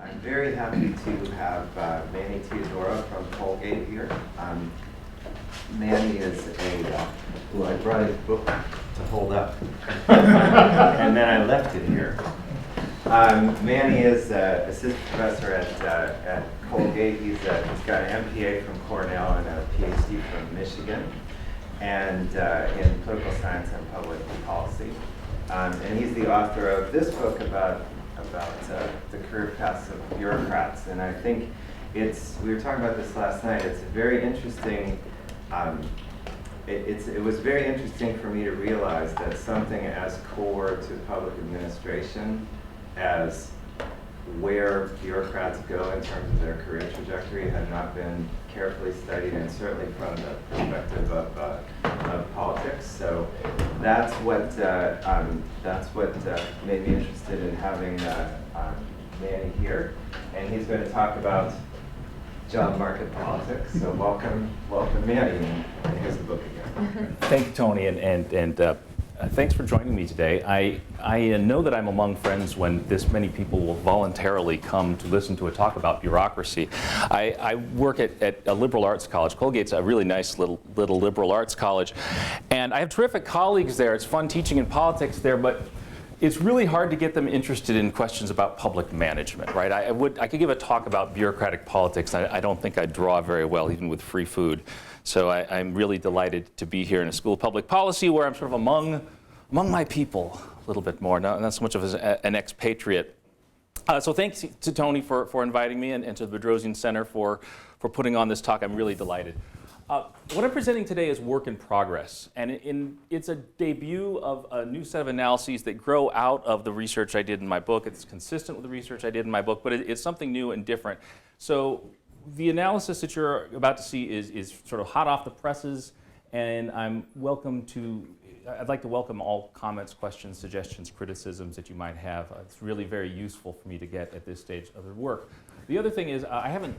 I'm very happy to have Manny Teodoro from Colgate here. Manny is I brought his book to hold up, and then I left it here. Manny is assistant professor at Colgate. He's got an MPA from Cornell and a PhD from Michigan, and in political science and public policy. And he's the author of this book about the career paths of bureaucrats. And I think we were talking about this last night. It's a very interesting. It was very interesting for me to realize that something as core to public administration as where bureaucrats go in terms of their career trajectory had not been carefully studied, and certainly from the perspective of politics. So that's what made me interested in having Manny here, and he's going to talk about job market politics. So welcome Manny, and here's the book again. Thank you, Tony, and thanks for joining me today. I know that I'm among friends when this many people will voluntarily come to listen to a talk about bureaucracy. I work at a liberal arts college. Colgate's a really nice little liberal arts college, and I have terrific colleagues there. It's fun teaching in politics there, but it's really hard to get them interested in questions about public management, right? I could give a talk about bureaucratic politics. I don't think I'd draw very well, even with free food. So I'm really delighted to be here in a school of public policy where I'm sort of among my people a little bit more, not so much of an expatriate. So thanks to Tony for inviting me, and to the Bedrosian Center for putting on this talk. I'm really delighted. What I'm presenting today is work in progress, and it's a debut of a new set of analyses that grow out of the research I did in my book. It's consistent with the research I did in my book, but it's something new and different. So the analysis that you're about to see is sort of hot off the presses, and I'd like to welcome all comments, questions, suggestions, criticisms that you might have. It's really very useful for me to get at this stage of the work. The other thing is I haven't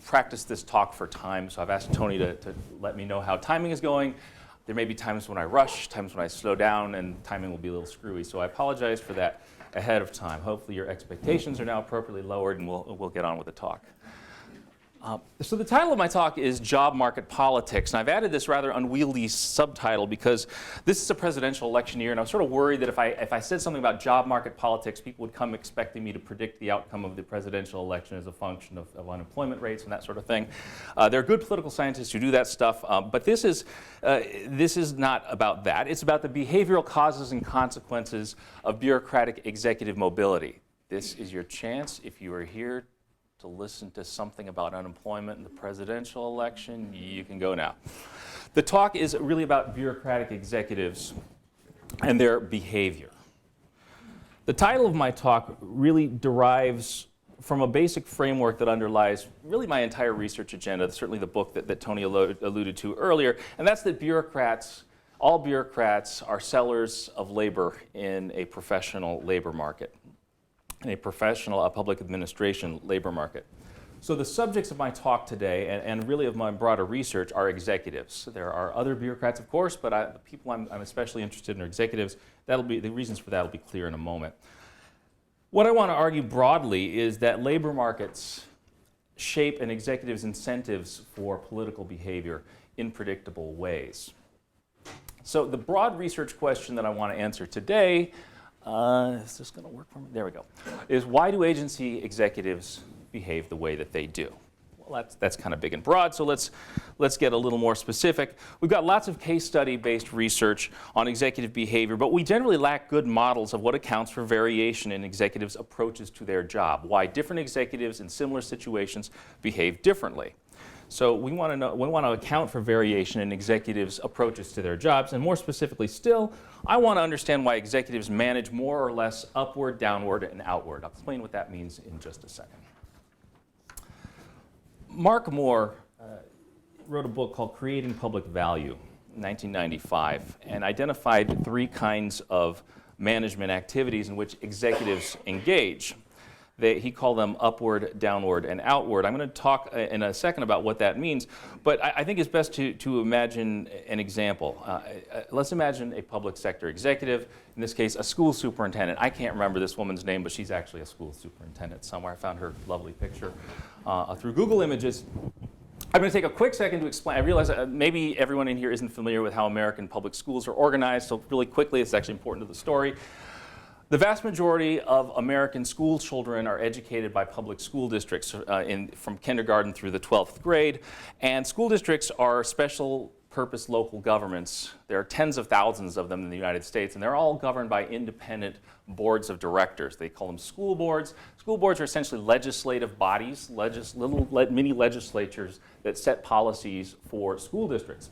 practiced this talk for time, so I've asked Tony to let me know how timing is going. There may be times when I rush, times when I slow down, and timing will be a little screwy, so I apologize for that ahead of time. Hopefully your expectations are now appropriately lowered, and we'll get on with the talk. So the title of my talk is Job Market Politics, and I've added this rather unwieldy subtitle because this is a presidential election year, and I was sort of worried that if I said something about job market politics, people would come expecting me to predict the outcome of the presidential election as a function of unemployment rates and that sort of thing. There are good political scientists who do that stuff, but this is not about that. It's about the behavioral causes and consequences of bureaucratic executive mobility. This is your chance, if you are here to listen to something about unemployment in the presidential election, you can go now. The talk is really about bureaucratic executives and their behavior. The title of my talk really derives from a basic framework that underlies really my entire research agenda, certainly the book that Tony alluded to earlier, and that's that all bureaucrats are sellers of labor in a professional labor market, in a professional public administration labor market. So the subjects of my talk today, and really of my broader research, are executives. There are other bureaucrats, of course, but the people I'm especially interested in are executives. The reasons for that will be clear in a moment. What I want to argue broadly is that labor markets shape an executive's incentives for political behavior in predictable ways. So the broad research question that I want to answer today, is this going to work for me? There we go. Is why do agency executives behave the way that they do? Well, that's kind of big and broad, so let's get a little more specific. We've got lots of case study-based research on executive behavior, but we generally lack good models of what accounts for variation in executives' approaches to their job, why different executives in similar situations behave differently. So we want to account for variation in executives' approaches to their jobs, and more specifically still, I want to understand why executives manage more or less upward, downward, and outward. I'll explain what that means in just a second. Mark Moore wrote a book called Creating Public Value in 1995 and identified 3 kinds of management activities in which executives engage. He called them upward, downward, and outward. I'm going to talk in a second about what that means, but I think it's best to imagine an example. Let's imagine a public sector executive, in this case a school superintendent. I can't remember this woman's name, but she's actually a school superintendent somewhere. I found her lovely picture through Google Images. I'm going to take a quick second to explain. I realize maybe everyone in here isn't familiar with how American public schools are organized, so really quickly, it's actually important to the story. The vast majority of American school children are educated by public school districts from kindergarten through the 12th grade, and school districts are special purpose local governments. There are tens of thousands of them in the United States, and they're all governed by independent boards of directors. They call them school boards. School boards are essentially legislative bodies, little mini legislatures that set policies for school districts.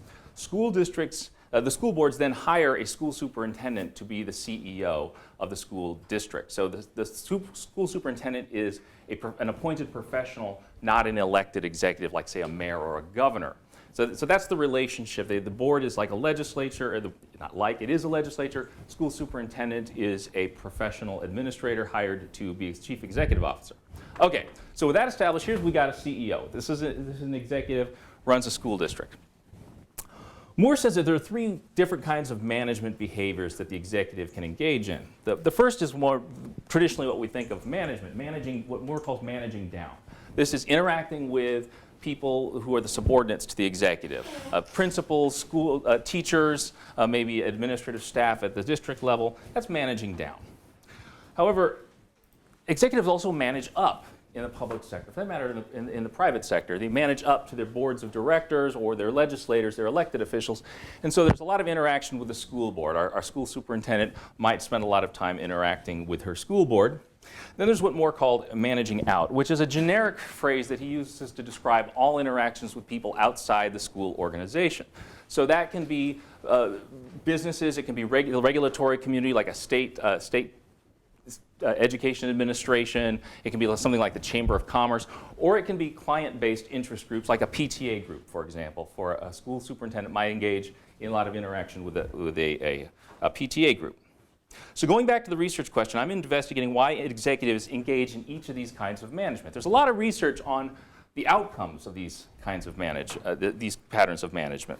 The school boards then hire a school superintendent to be the CEO of the school district. So the school superintendent is an appointed professional, not an elected executive like, say, a mayor or a governor. So that's the relationship. The board is like a legislature, it is a legislature. School superintendent is a professional administrator hired to be its chief executive officer. Okay, so with that established, we got a CEO. This is an executive, runs a school district. Moore says that there are three different kinds of management behaviors that the executive can engage in. The first is more traditionally what we think of managing, what Moore calls managing down. This is interacting with people who are the subordinates to the executive. Principals, school teachers, maybe administrative staff at the district level. That's managing down. However, executives also manage up in the public sector. For that matter, in the private sector, they manage up to their boards of directors or their legislators, their elected officials. And so there's a lot of interaction with the school board. Our school superintendent might spend a lot of time interacting with her school board. Then there's what Moore called managing out, which is a generic phrase that he uses to describe all interactions with people outside the school organization. So that can be businesses, it can be regulatory community like a state education administration, it can be something like the Chamber of Commerce, or it can be client-based interest groups like a PTA group, for example. For a school superintendent might engage in a lot of interaction with a PTA group. So going back to the research question, I'm investigating why executives engage in each of these kinds of management. There's a lot of research on the outcomes of these kinds of these patterns of management.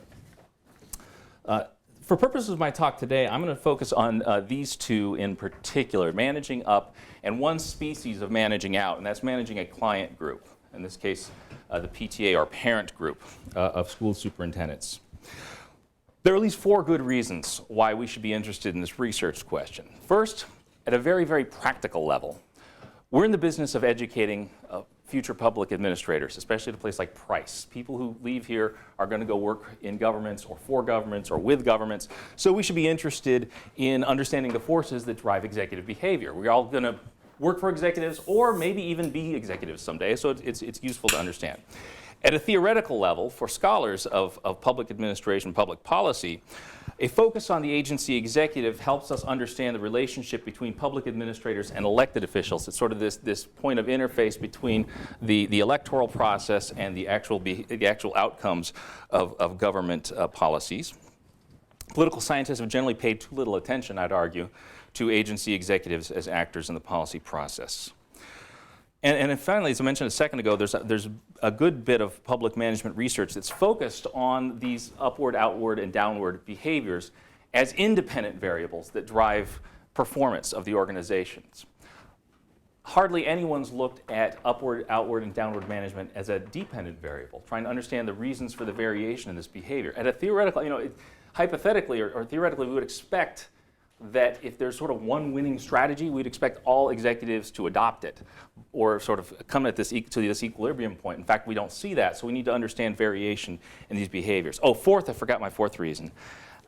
For purposes of my talk today, I'm going to focus on these two in particular, managing up and one species of managing out, and that's managing a client group. In this case, the PTA or parent group of school superintendents. There are at least four good reasons why we should be interested in this research question. First, at a very, very practical level, we're in the business of educating future public administrators, especially at a place like Price. People who leave here are going to go work in governments or for governments or with governments. So we should be interested in understanding the forces that drive executive behavior. We're all going to work for executives or maybe even be executives someday, so it's useful to understand. At a theoretical level, for scholars of public administration, public policy, a focus on the agency executive helps us understand the relationship between public administrators and elected officials. It's sort of this point of interface between the electoral process and the actual outcomes of government policies. Political scientists have generally paid too little attention, I'd argue, to agency executives as actors in the policy process. And then finally, as I mentioned a second ago, there's a good bit of public management research that's focused on these upward, outward, and downward behaviors as independent variables that drive performance of the organizations. Hardly anyone's looked at upward, outward, and downward management as a dependent variable, trying to understand the reasons for the variation in this behavior. At a theoretical, hypothetically or theoretically, we would expect that if there's sort of one winning strategy, we'd expect all executives to adopt it or sort of come at this equilibrium point. In fact, we don't see that, so we need to understand variation in these behaviors. Oh, fourth, I forgot my fourth reason.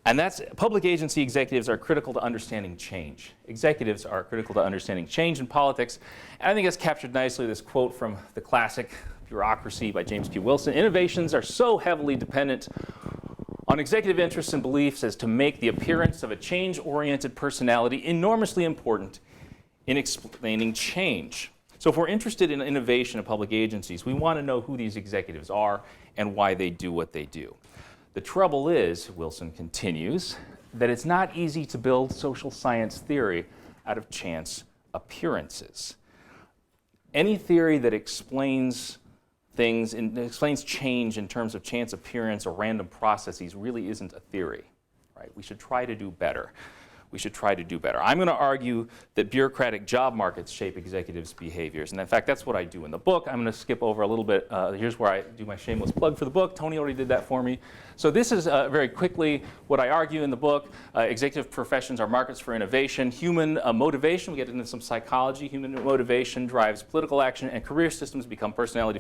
And that's public agency executives are critical to understanding change. Executives are critical to understanding change in politics. And I think that's captured nicely this quote from the classic Bureaucracy by James P. Wilson. Innovations are so heavily dependent on executive interests and beliefs as to make the appearance of a change-oriented personality enormously important in explaining change. So if we're interested in innovation in public agencies, we want to know who these executives are and why they do what they do. The trouble is, Wilson continues, that it's not easy to build social science theory out of chance appearances. any theory that explains things, explains change in terms of chance appearance or random processes really isn't a theory, right? We should try to do better. We should try to do better. I'm going to argue that bureaucratic job markets shape executives' behaviors. And in fact, that's what I do in the book. I'm going to skip over a little bit. Here's where I do my shameless plug for the book. Tony already did that for me. So this is very quickly what I argue in the book. Executive professions are markets for innovation. Human motivation, we get into some psychology. Human motivation drives political action, and career systems become personality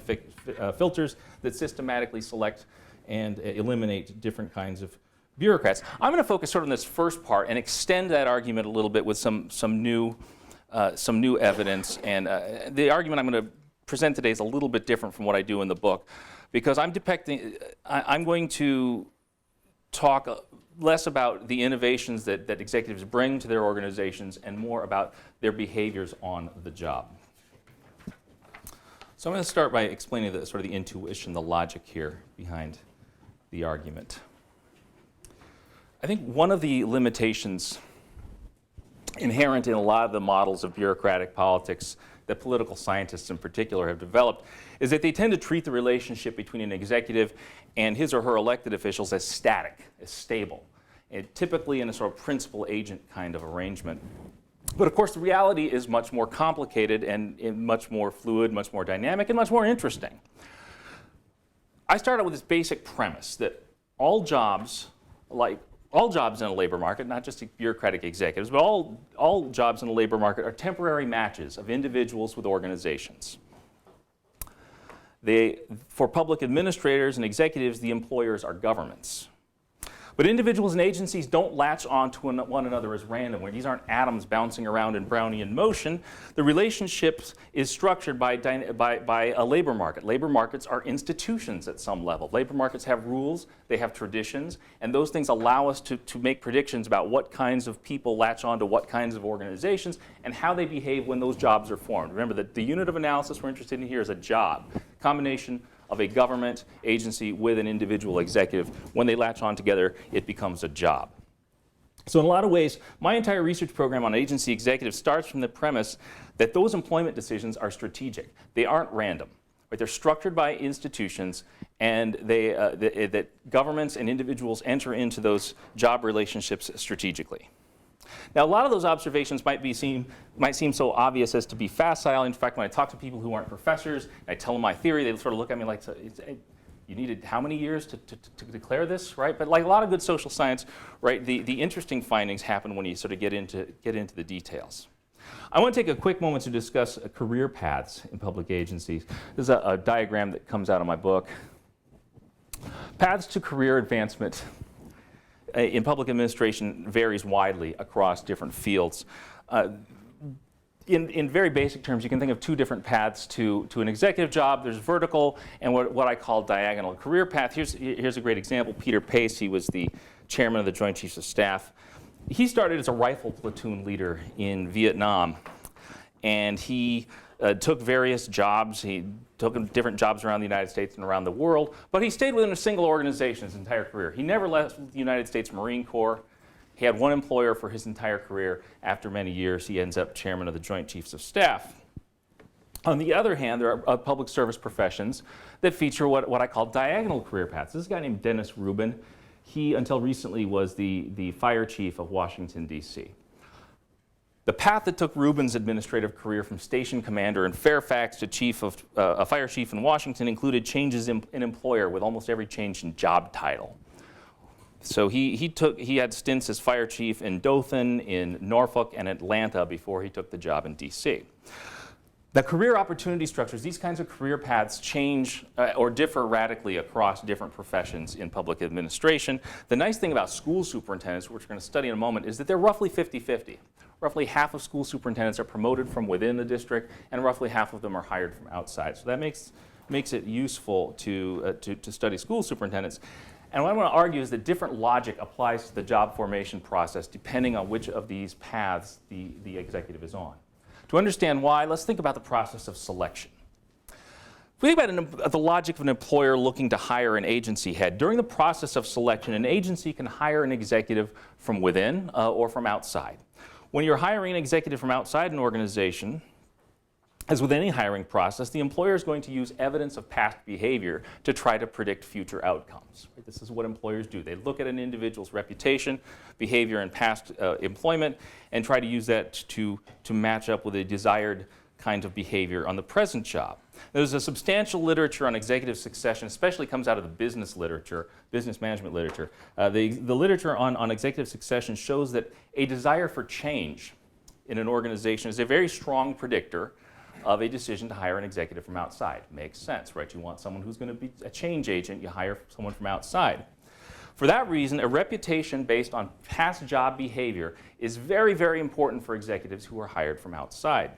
filters that systematically select and eliminate different kinds of bureaucrats. I'm going to focus sort of on this first part and extend that argument a little bit with some new evidence. And the argument I'm going to present today is a little bit different from what I do in the book, because I'm going to talk less about the innovations that executives bring to their organizations and more about their behaviors on the job. So I'm going to start by explaining the sort of the intuition, the logic here behind the argument. I think one of the limitations inherent in a lot of the models of bureaucratic politics that political scientists in particular have developed is that they tend to treat the relationship between an executive and his or her elected officials as static, as stable, and typically in a sort of principal-agent kind of arrangement. But of course, the reality is much more complicated and much more fluid, much more dynamic, and much more interesting. I started with this basic premise that all jobs in a labor market, not just bureaucratic executives, but all jobs in the labor market are temporary matches of individuals with organizations. For public administrators and executives, the employers are governments. But individuals and agencies don't latch on to one another as random, where these aren't atoms bouncing around in Brownian motion. The relationship is structured by a labor market. Labor markets are institutions at some level. Labor markets have rules, they have traditions, and those things allow us to make predictions about what kinds of people latch on to what kinds of organizations and how they behave when those jobs are formed. Remember that the unit of analysis we're interested in here is a job, combination of a government agency with an individual executive. When they latch on together, it becomes a job. So in a lot of ways, my entire research program on agency executives starts from the premise that those employment decisions are strategic. They aren't random. Right? They're structured by institutions, and that governments and individuals enter into those job relationships strategically. Now, a lot of those observations might seem so obvious as to be facile. In fact, when I talk to people who aren't professors, and I tell them my theory, they sort of look at me like, you needed how many years to declare this, right? But like a lot of good social science, right, the interesting findings happen when you sort of get into the details. I want to take a quick moment to discuss career paths in public agencies. This is a diagram that comes out of my book. Paths to career advancement in public administration varies widely across different fields. In very basic terms, you can think of two different paths to an executive job. There's vertical and what I call diagonal career path. Here's a great example. Peter Pace, he was the chairman of the Joint Chiefs of Staff. He started as a rifle platoon leader in Vietnam, and he took various jobs. He took different jobs around the United States and around the world, but he stayed within a single organization his entire career. He never left the United States Marine Corps. He had one employer for his entire career. After many years, he ends up chairman of the Joint Chiefs of Staff. On the other hand, there are public service professions that feature what I call diagonal career paths. This is a guy named Dennis Rubin. He, until recently, was the fire chief of Washington, D.C. The path that took Rubin's administrative career from station commander in Fairfax to a fire chief in Washington included changes in employer, with almost every change in job title. So he had stints as fire chief in Dothan, in Norfolk, and Atlanta before he took the job in D.C. The career opportunity structures, these kinds of career paths change or differ radically across different professions in public administration. The nice thing about school superintendents, which we're going to study in a moment, is that they're roughly 50-50. Roughly half of school superintendents are promoted from within the district, and roughly half of them are hired from outside. So that makes it useful to study school superintendents. And what I want to argue is that different logic applies to the job formation process depending on which of these paths the executive is on. To understand why, let's think about the process of selection. If we think about the logic of an employer looking to hire an agency head, during the process of selection, an agency can hire an executive from within or from outside. When you're hiring an executive from outside an organization, As with any hiring process, the employer is going to use evidence of past behavior to try to predict future outcomes. Right? This is what employers do. They look at an individual's reputation, behavior, and past employment and try to use that to match up with a desired kind of behavior on the present job. There's a substantial literature on executive succession, especially comes out of the business literature, business management literature. The literature on executive succession shows that a desire for change in an organization is a very strong predictor of a decision to hire an executive from outside. Makes sense, right? You want someone who's going to be a change agent, you hire someone from outside. For that reason, a reputation based on past job behavior is very, very important for executives who are hired from outside.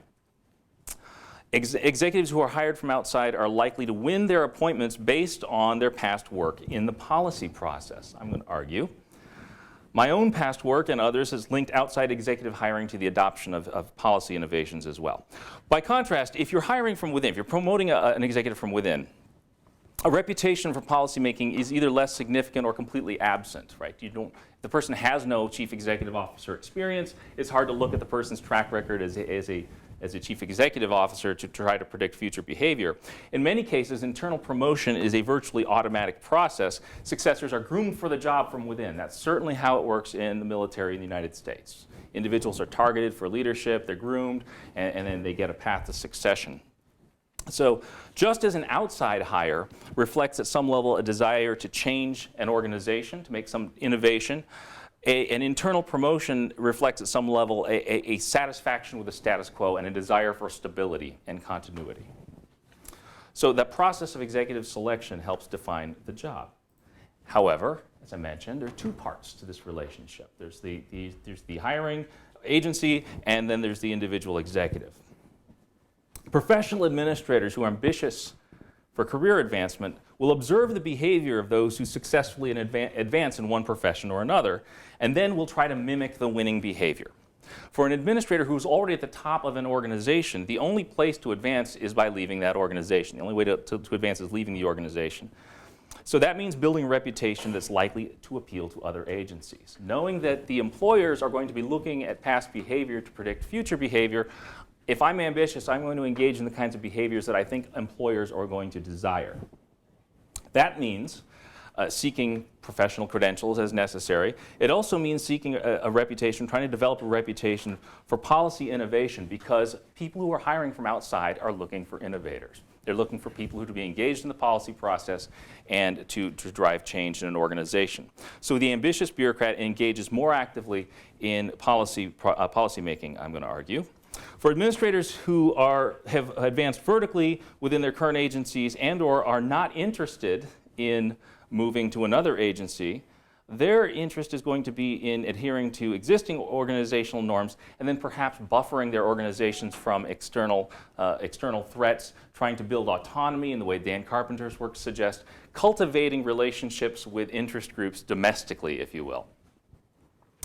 Executives who are hired from outside are likely to win their appointments based on their past work in the policy process, I'm going to argue. My own past work and others has linked outside executive hiring to the adoption of policy innovations as well. By contrast, if you're hiring from within, if you're promoting an executive from within, a reputation for policymaking is either less significant or completely absent, right? The person has no chief executive officer experience. It's hard to look at the person's track record as a chief executive officer to try to predict future behavior. In many cases, internal promotion is a virtually automatic process. Successors are groomed for the job from within. That's certainly how it works in the military in the United States. Individuals are targeted for leadership, they're groomed, and then they get a path to succession. So just as an outside hire reflects at some level a desire to change an organization, to make some innovation, an internal promotion reflects at some level a satisfaction with the status quo and a desire for stability and continuity. So that process of executive selection helps define the job. However, as I mentioned, there are two parts to this relationship. There's the hiring agency, and then there's the individual executive. Professional administrators who are ambitious for career advancement will observe the behavior of those who successfully advance in one profession or another, and then will try to mimic the winning behavior. For an administrator who's already at the top of an organization, the only place to advance is by leaving that organization. The only way to advance is leaving the organization. So that means building a reputation that's likely to appeal to other agencies. Knowing that the employers are going to be looking at past behavior to predict future behavior, if I'm ambitious, I'm going to engage in the kinds of behaviors that I think employers are going to desire. That means seeking professional credentials as necessary. It also means seeking a reputation, trying to develop a reputation for policy innovation, because people who are hiring from outside are looking for innovators. They're looking for people who to be engaged in the policy process and to drive change in an organization. So the ambitious bureaucrat engages more actively in policy making, I'm going to argue. For administrators who have advanced vertically within their current agencies and/or are not interested in moving to another agency, their interest is going to be in adhering to existing organizational norms and then perhaps buffering their organizations from external threats, trying to build autonomy in the way Dan Carpenter's work suggests, cultivating relationships with interest groups domestically, if you will.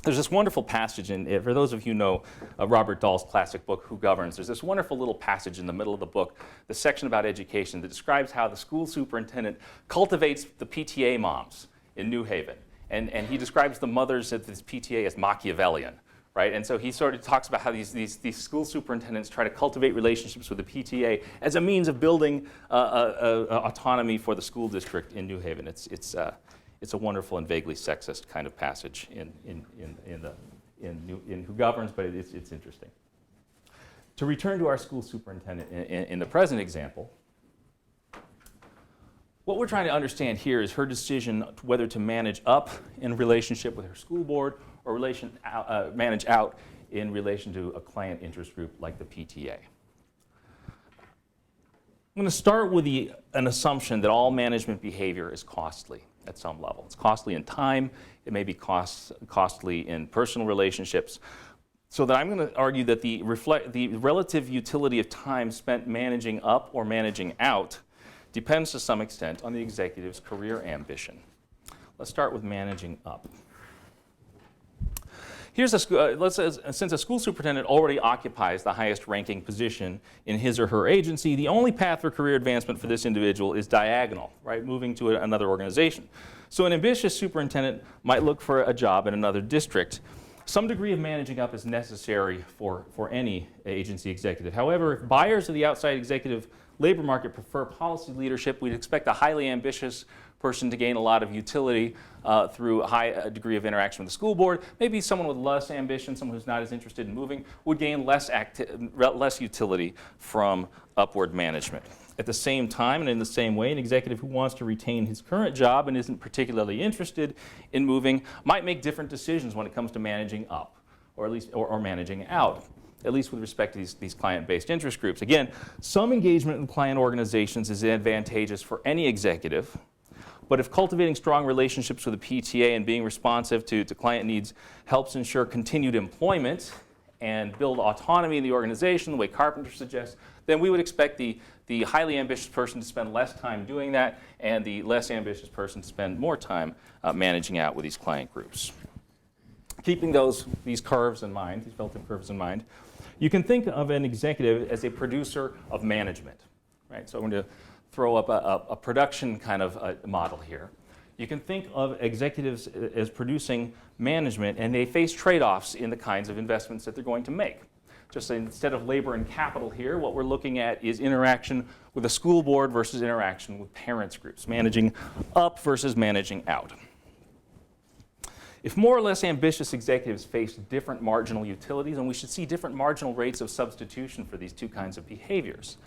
There's this wonderful passage for those of you who know Robert Dahl's classic book, Who Governs, there's this wonderful little passage in the middle of the book, the section about education that describes how the school superintendent cultivates the PTA moms in New Haven. And he describes the mothers of this PTA as Machiavellian, right? And so he sort of talks about how these school superintendents try to cultivate relationships with the PTA as a means of building autonomy for the school district in New Haven. It's a wonderful and vaguely sexist kind of passage in Who Governs, but it's interesting. To return to our school superintendent in the present example, what we're trying to understand here is her decision whether to manage up in relationship with her school board or manage out in relation to a client interest group like the PTA. I'm going to start with an assumption that all management behavior is costly at some level. It's costly in time, it may be costly in personal relationships, so that I'm going to argue that the relative utility of time spent managing up or managing out depends to some extent on the executive's career ambition. Let's start with managing up. Since a school superintendent already occupies the highest ranking position in his or her agency, the only path for career advancement for this individual is diagonal, right, moving to another organization. So an ambitious superintendent might look for a job in another district. Some degree of managing up is necessary for any agency executive. However, if buyers of the outside executive labor market prefer policy leadership, we'd expect a highly ambitious person to gain a lot of utility through a high degree of interaction with the school board. Maybe someone with less ambition, someone who's not as interested in moving, would gain less utility from upward management. At the same time and in the same way, an executive who wants to retain his current job and isn't particularly interested in moving might make different decisions when it comes to managing up, or at least or managing out, at least with respect to these client-based interest groups. Again, some engagement in client organizations is advantageous for any executive, but if cultivating strong relationships with the PTA and being responsive to client needs helps ensure continued employment and build autonomy in the organization, the way Carpenter suggests, then we would expect the highly ambitious person to spend less time doing that and the less ambitious person to spend more time managing out with these client groups. Keeping these curves in mind, these Bell curves in mind, you can think of an executive as a producer of management, right? So I'm going to throw up a production kind of model here. You can think of executives as producing management, and they face trade-offs in the kinds of investments that they're going to make. Just instead of labor and capital here, what we're looking at is interaction with a school board versus interaction with parents groups, managing up versus managing out. If more or less ambitious executives face different marginal utilities, and we should see different marginal rates of substitution for these two kinds of behaviors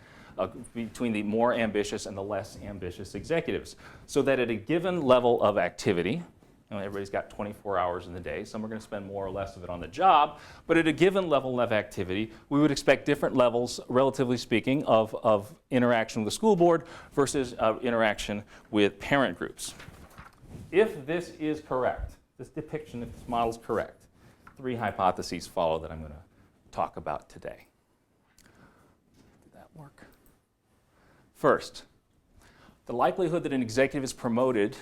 between the more ambitious and the less ambitious executives, so that at a given level of activity, everybody's got 24 hours in the day. Some are going to spend more or less of it on the job. But at a given level of activity, we would expect different levels, relatively speaking, of interaction with the school board versus interaction with parent groups. If this is correct, this depiction, if this model is correct, 3 hypotheses follow that I'm going to talk about today. Did that work? First, the likelihood that an executive is promoted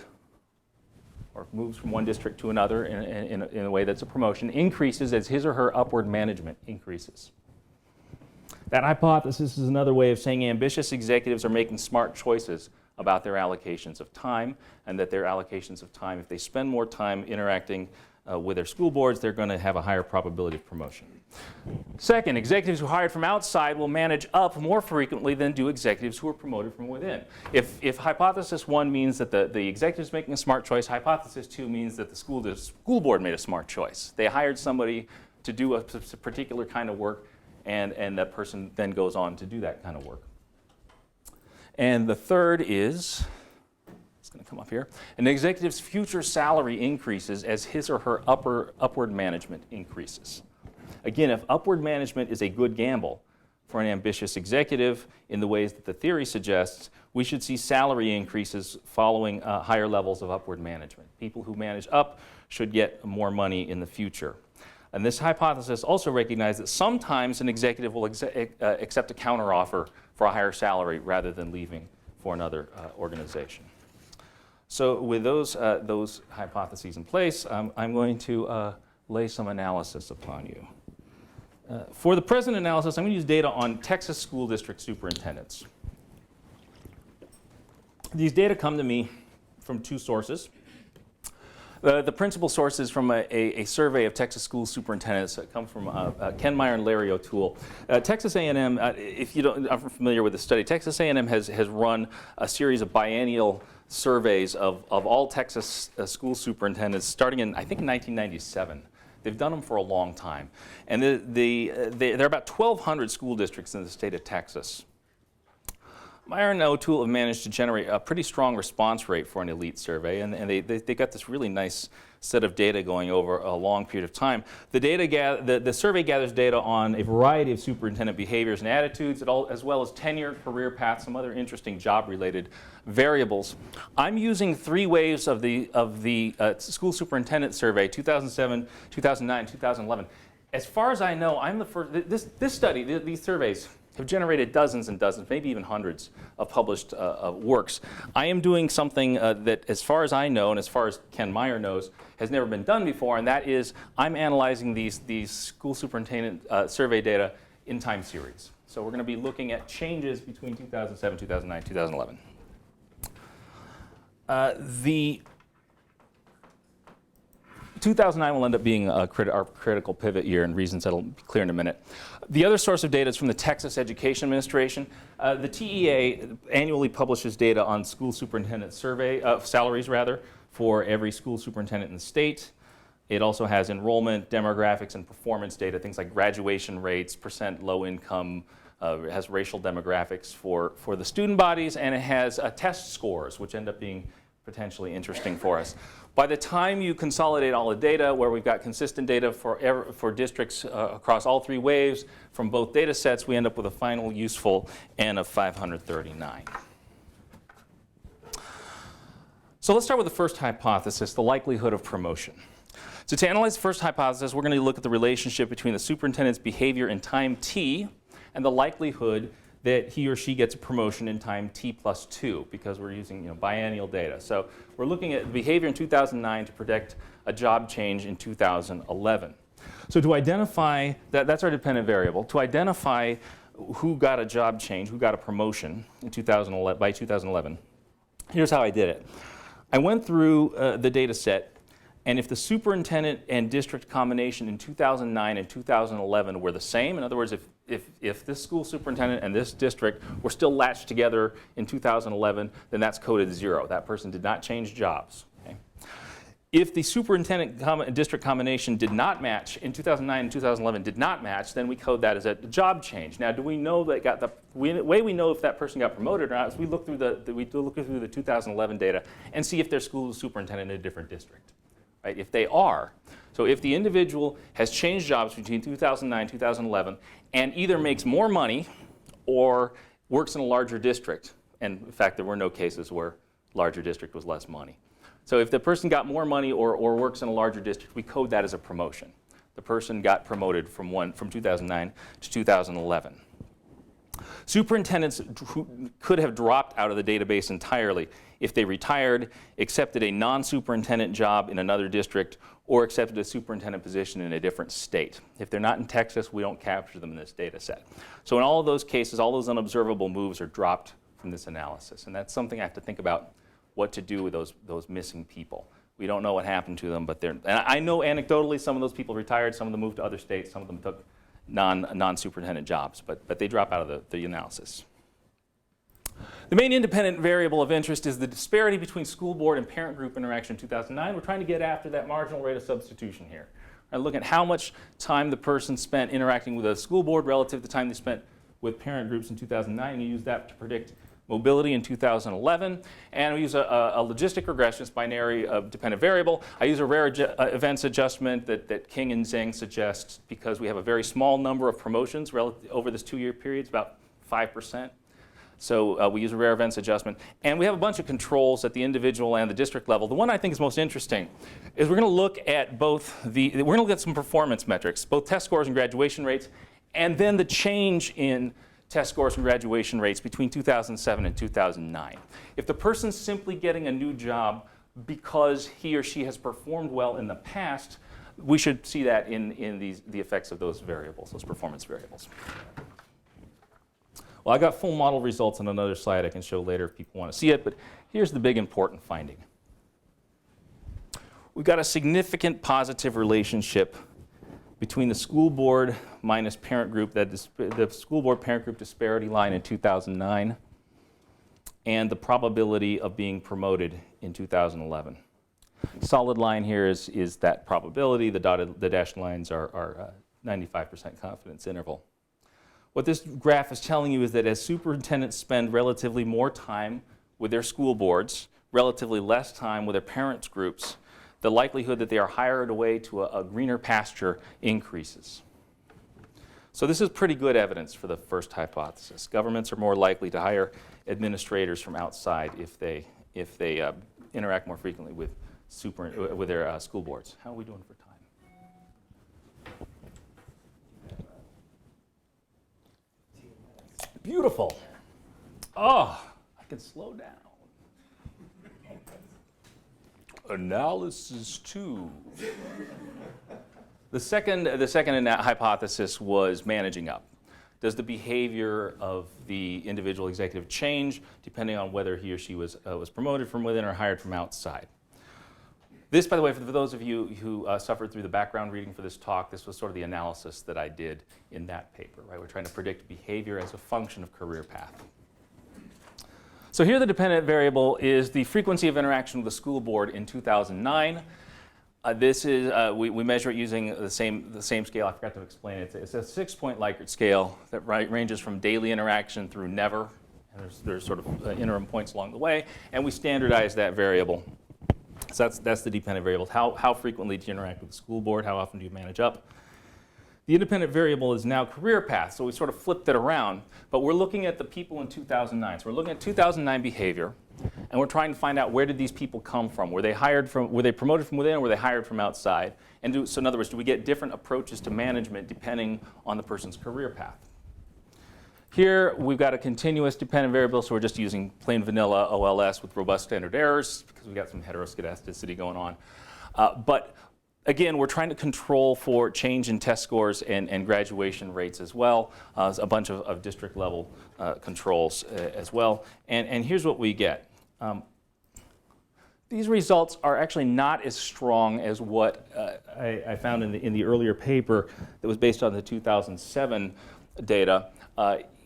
or moves from one district to another in a way that's a promotion increases as his or her upward management increases. That hypothesis is another way of saying ambitious executives are making smart choices about their allocations of time, and that their allocations of time, if they spend more time interacting with their school boards, they're going to have a higher probability of promotion. Second, executives who are hired from outside will manage up more frequently than do executives who are promoted from within. If hypothesis 1 means that the executive is making a smart choice, hypothesis 2 means that the school board made a smart choice. They hired somebody to do a particular kind of work, and that person then goes on to do that kind of work. And the third is, it's going to come up here, an executive's future salary increases as his or her upward management increases. Again, if upward management is a good gamble for an ambitious executive in the ways that the theory suggests, we should see salary increases following higher levels of upward management. People who manage up should get more money in the future. And this hypothesis also recognizes that sometimes an executive will accept a counteroffer for a higher salary rather than leaving for another organization. So with those hypotheses in place, I'm going to lay some analysis upon you. For the present analysis, I'm going to use data on Texas school district superintendents. These data come to me from 2 sources. The principal source is from a survey of Texas school superintendents that come from Ken Meyer and Larry O'Toole. Texas A&M, if you don't, I'm familiar with the study, Texas A&M has run a series of biennial surveys of all Texas school superintendents starting in, I think, 1997. They've done them for a long time. And there are about 1,200 school districts in the state of Texas. Meyer and O'Toole have managed to generate a pretty strong response rate for an elite survey, and they got this really nice set of data going over a long period of time. The survey gathers data on a variety of superintendent behaviors and attitudes, as well as tenure, career paths, some other interesting job-related variables. I'm using 3 waves of the school superintendent survey, 2007, 2009, 2011. As far as I know, I'm the first. This study, these surveys, have generated dozens and dozens, maybe even hundreds of published works. I am doing something that, as far as I know, and as far as Ken Meyer knows, has never been done before, and that is I'm analyzing these school superintendent survey data in time series. So we're going to be looking at changes between 2007, 2009, 2011. 2009 will end up being our critical pivot year, and reasons that'll be clear in a minute. The other source of data is from the Texas Education Administration. The TEA annually publishes data on school superintendent salaries for every school superintendent in the state. It also has enrollment, demographics, and performance data, things like graduation rates, percent low income. It has racial demographics for the student bodies, and it has test scores, which end up being potentially interesting for us. By the time you consolidate all the data, where we've got consistent data for districts across all three waves from both data sets, we end up with a final useful N of 539. So let's start with the first hypothesis, the likelihood of promotion. So to analyze the first hypothesis, we're going to look at the relationship between the superintendent's behavior in time t and the likelihood that he or she gets a promotion in time t plus 2, because we're using biennial data. So we're looking at behavior in 2009 to predict a job change in 2011. So to identify, that's our dependent variable, to identify who got a job change, who got a promotion in 2011, by 2011, here's how I did it. I went through the data set, and if the superintendent and district combination in 2009 and 2011 were the same, in other words, if this school superintendent and this district were still latched together in 2011, then that's coded 0. That person did not change jobs. Okay? If the superintendent district combination did not match in 2009 and 2011 did not match, then we code that as a job change. Now, do we know that the way we know if that person got promoted or not is we look through the 2011 data and see if their school superintendent in a different district. Right? If they are, so if the individual has changed jobs between 2009 and 2011 and either makes more money or works in a larger district, and in fact there were no cases where larger district was less money. So if the person got more money or works in a larger district, we code that as a promotion. The person got promoted from 2009 to 2011. Superintendents who could have dropped out of the database entirely if they retired, accepted a non-superintendent job in another district, or accepted a superintendent position in a different state. If they're not in Texas, we don't capture them in this data set. So in all of those cases, all those unobservable moves are dropped from this analysis. And that's something I have to think about what to do with those missing people. We don't know what happened to them, but and I know anecdotally some of those people retired, some of them moved to other states, some of them took non-superintendent jobs, but they drop out of the analysis. The main independent variable of interest is the disparity between school board and parent group interaction in 2009. We're trying to get after that marginal rate of substitution here. And look at how much time the person spent interacting with a school board relative to the time they spent with parent groups in 2009, and you use that to predict mobility in 2011. And we use a logistic regression, binary dependent variable. I use a rare events adjustment that King and Zhang suggest because we have a very small number of promotions over this 2-year period. It's about 5%. So we use a rare events adjustment. And we have a bunch of controls at the individual and the district level. The one I think is most interesting is we're going to look at we're going to look at some performance metrics, both test scores and graduation rates, and then the change in test scores and graduation rates between 2007 and 2009. If the person's simply getting a new job because he or she has performed well in the past, we should see that in the effects of those variables, those performance variables. Well, I got full model results on another slide I can show later if people want to see it, but here's the big important finding. We've got a significant positive relationship between the school board minus parent group, the school board parent group disparity line in 2009, and the probability of being promoted in 2011. Solid line here is that probability. The dashed lines are 95% confidence interval. What this graph is telling you is that as superintendents spend relatively more time with their school boards, relatively less time with their parents' groups, the likelihood that they are hired away to a greener pasture increases. So this is pretty good evidence for the first hypothesis. Governments are more likely to hire administrators from outside if they interact more frequently with their school boards. How are we doing for time? Beautiful. Oh, I can slow down. Analysis 2. The second hypothesis was managing up. Does the behavior of the individual executive change depending on whether he or she was promoted from within or hired from outside? This, by the way, for those of you who suffered through the background reading for this talk, this was sort of the analysis that I did in that paper, right? We're trying to predict behavior as a function of career path. So here the dependent variable is the frequency of interaction with the school board in 2009. This is, we measure it using the same scale. I forgot to explain it. It's a 6-point Likert scale that ranges from daily interaction through never. And there's sort of interim points along the way. And we standardize that variable. So that's the dependent variable. How frequently do you interact with the school board? How often do you manage up? The independent variable is now career path, so we sort of flipped it around. But we're looking at the people in 2009. So we're looking at 2009 behavior, and we're trying to find out where did these people come from? Were they promoted from within, or were they hired from outside? And so in other words, do we get different approaches to management depending on the person's career path? Here, we've got a continuous dependent variable, so we're just using plain vanilla OLS with robust standard errors because we've got some heteroscedasticity going on. But again, we're trying to control for change in test scores and graduation rates as well, a bunch of district level controls as well. And here's what we get. These results are actually not as strong as what I found in the earlier paper that was based on the 2007 data.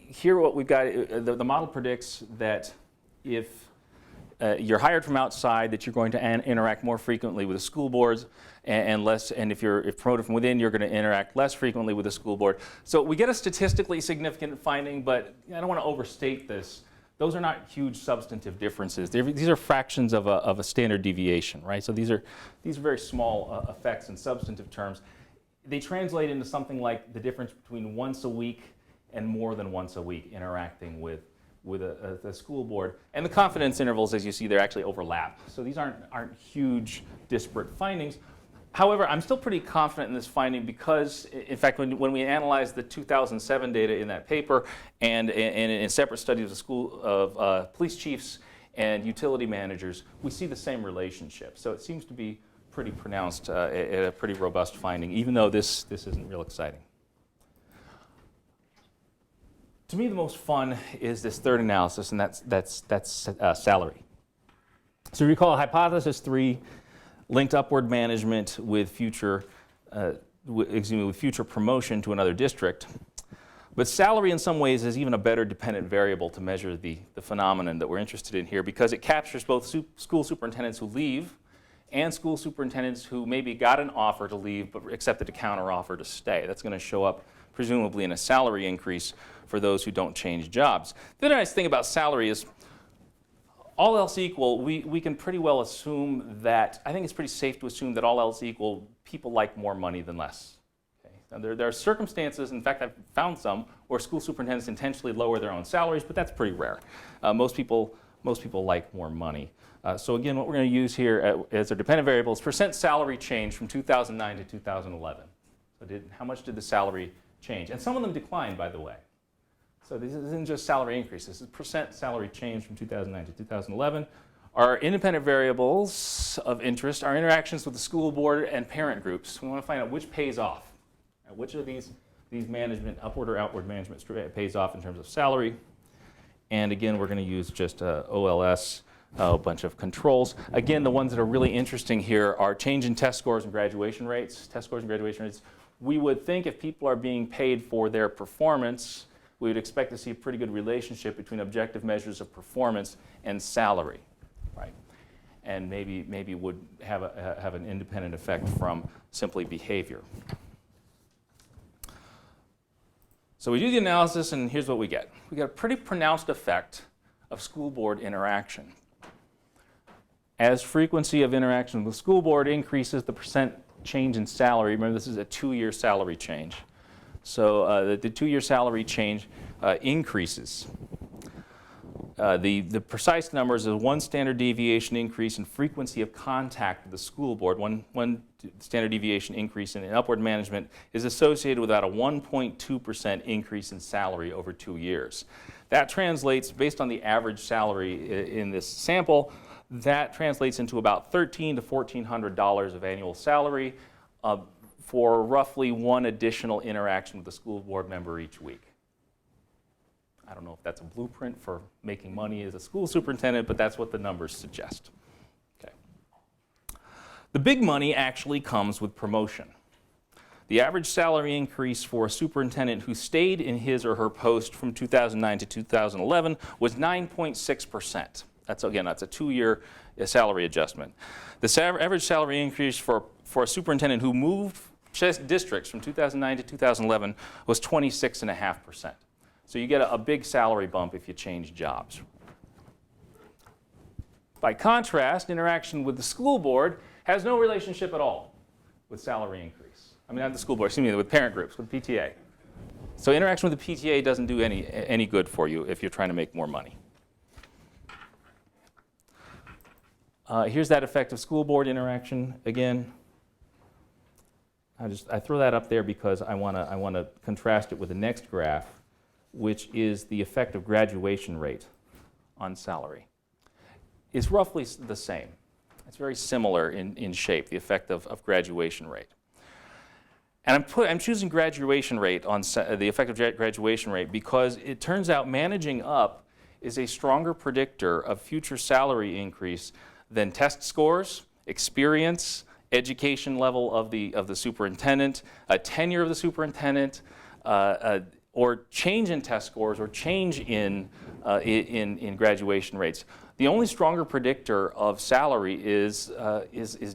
Here what we've got, the model predicts that if you're hired from outside, that you're going to interact more frequently with the school boards, and if promoted from within, you're going to interact less frequently with the school board. So we get a statistically significant finding, but I don't want to overstate this. Those are not huge substantive differences. These are fractions of a standard deviation, right? So these are very small effects in substantive terms. They translate into something like the difference between once a week and more than once a week interacting with the school board. And the confidence intervals, as you see, they actually overlap. So these aren't huge disparate findings. However, I'm still pretty confident in this finding because, in fact, when we analyzed the 2007 data in that paper and in separate studies of police chiefs and utility managers, we see the same relationship. So it seems to be pretty pronounced, a pretty robust finding, even though this isn't real exciting. To me, the most fun is this third analysis, and that's salary. So recall hypothesis 3 linked upward management with future promotion to another district. But salary in some ways is even a better dependent variable to measure the phenomenon that we're interested in here because it captures both school superintendents who leave and school superintendents who maybe got an offer to leave but accepted a counteroffer to stay. That's going to show up presumably in a salary increase for those who don't change jobs. The other nice thing about salary is all else equal, we can pretty well assume that, I think it's pretty safe to assume that all else equal, people like more money than less. Okay? Now there are circumstances, in fact I've found some, where school superintendents intentionally lower their own salaries, but that's pretty rare. Most people like more money. So again, what we're going to use here as a dependent variable is percent salary change from 2009 to 2011. So how much did the salary change? And some of them declined, by the way. So this isn't just salary increase. This is percent salary change from 2009 to 2011. Our independent variables of interest are interactions with the school board and parent groups. We want to find out which pays off. Which of these management, upward or outward management, pays off in terms of salary. And again, we're going to use just OLS, a bunch of controls. Again, the ones that are really interesting here are change in test scores and graduation rates. Test scores and graduation rates. We would think if people are being paid for their performance, we would expect to see a pretty good relationship between objective measures of performance and salary, right? And maybe would have an independent effect from simply behavior. So we do the analysis, and here's what we get. We get a pretty pronounced effect of school board interaction. As frequency of interaction with the school board increases, the percent change in salary, remember this is a 2-year salary change. So the 2-year salary change increases. The precise numbers is 1 standard deviation increase in frequency of contact with the school board. One standard deviation increase in upward management is associated with about a 1.2% increase in salary over 2 years. That translates, based on the average salary in this sample, that translates into about $1,300 to $1,400 of annual salary for roughly 1 additional interaction with the school board member each week. I don't know if that's a blueprint for making money as a school superintendent, but that's what the numbers suggest. Okay. The big money actually comes with promotion. The average salary increase for a superintendent who stayed in his or her post from 2009 to 2011 was 9.6%. That's a 2-year salary adjustment. The average salary increase for a superintendent who moved districts from 2009 to 2011 was 26.5%. So you get a big salary bump if you change jobs. By contrast, interaction with the school board has no relationship at all with salary increase. I mean, not the school board, excuse me, with parent groups, with PTA. So interaction with the PTA doesn't do any good for you if you're trying to make more money. Here's that effect of school board interaction again. I throw that up there because I want to contrast it with the next graph, which is the effect of graduation rate on salary. It's roughly the same. It's very similar in shape, the effect of graduation rate. And I'm choosing graduation rate on the effect of graduation rate because it turns out managing up is a stronger predictor of future salary increase than test scores, experience, education level of the superintendent, tenure of the superintendent, or change in test scores or change in graduation rates. The only stronger predictor of salary is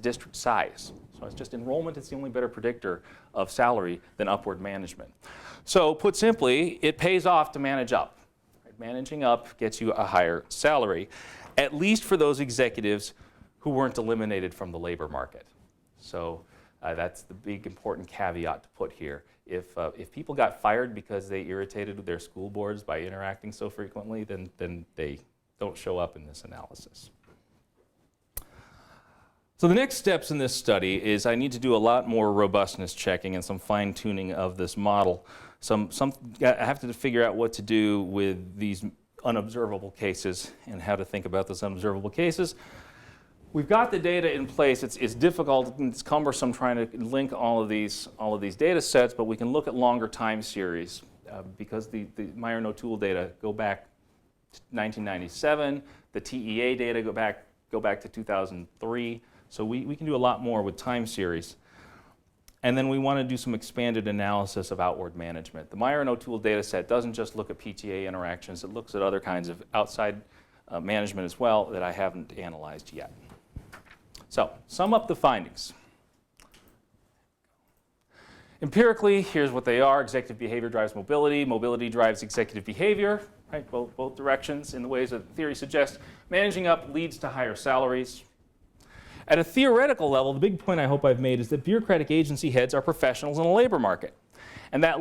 district size. So it's just enrollment is the only better predictor of salary than upward management. So put simply, it pays off to manage up. Right? Managing up gets you a higher salary, at least for those executives who weren't eliminated from the labor market. So that's the big important caveat to put here. If people got fired because they irritated their school boards by interacting so frequently, then they don't show up in this analysis. So the next steps in this study is I need to do a lot more robustness checking and some fine-tuning of this model. I have to figure out what to do with these unobservable cases and how to think about those unobservable cases. We've got the data in place. It's difficult, it's cumbersome trying to link all of these data sets, but we can look at longer time series because the Meyer-O'Toole data go back to 1997. The TEA data go back to 2003. So we can do a lot more with time series. And then we want to do some expanded analysis of outward management. The Meyer-O'Toole data set doesn't just look at PTA interactions, it looks at other kinds of outside management as well that I haven't analyzed yet. So, sum up the findings. Empirically, here's what they are. Executive behavior drives mobility. Mobility drives executive behavior, right? Both directions in the ways that the theory suggests. Managing up leads to higher salaries. At a theoretical level, the big point I hope I've made is that bureaucratic agency heads are professionals in the labor market. And that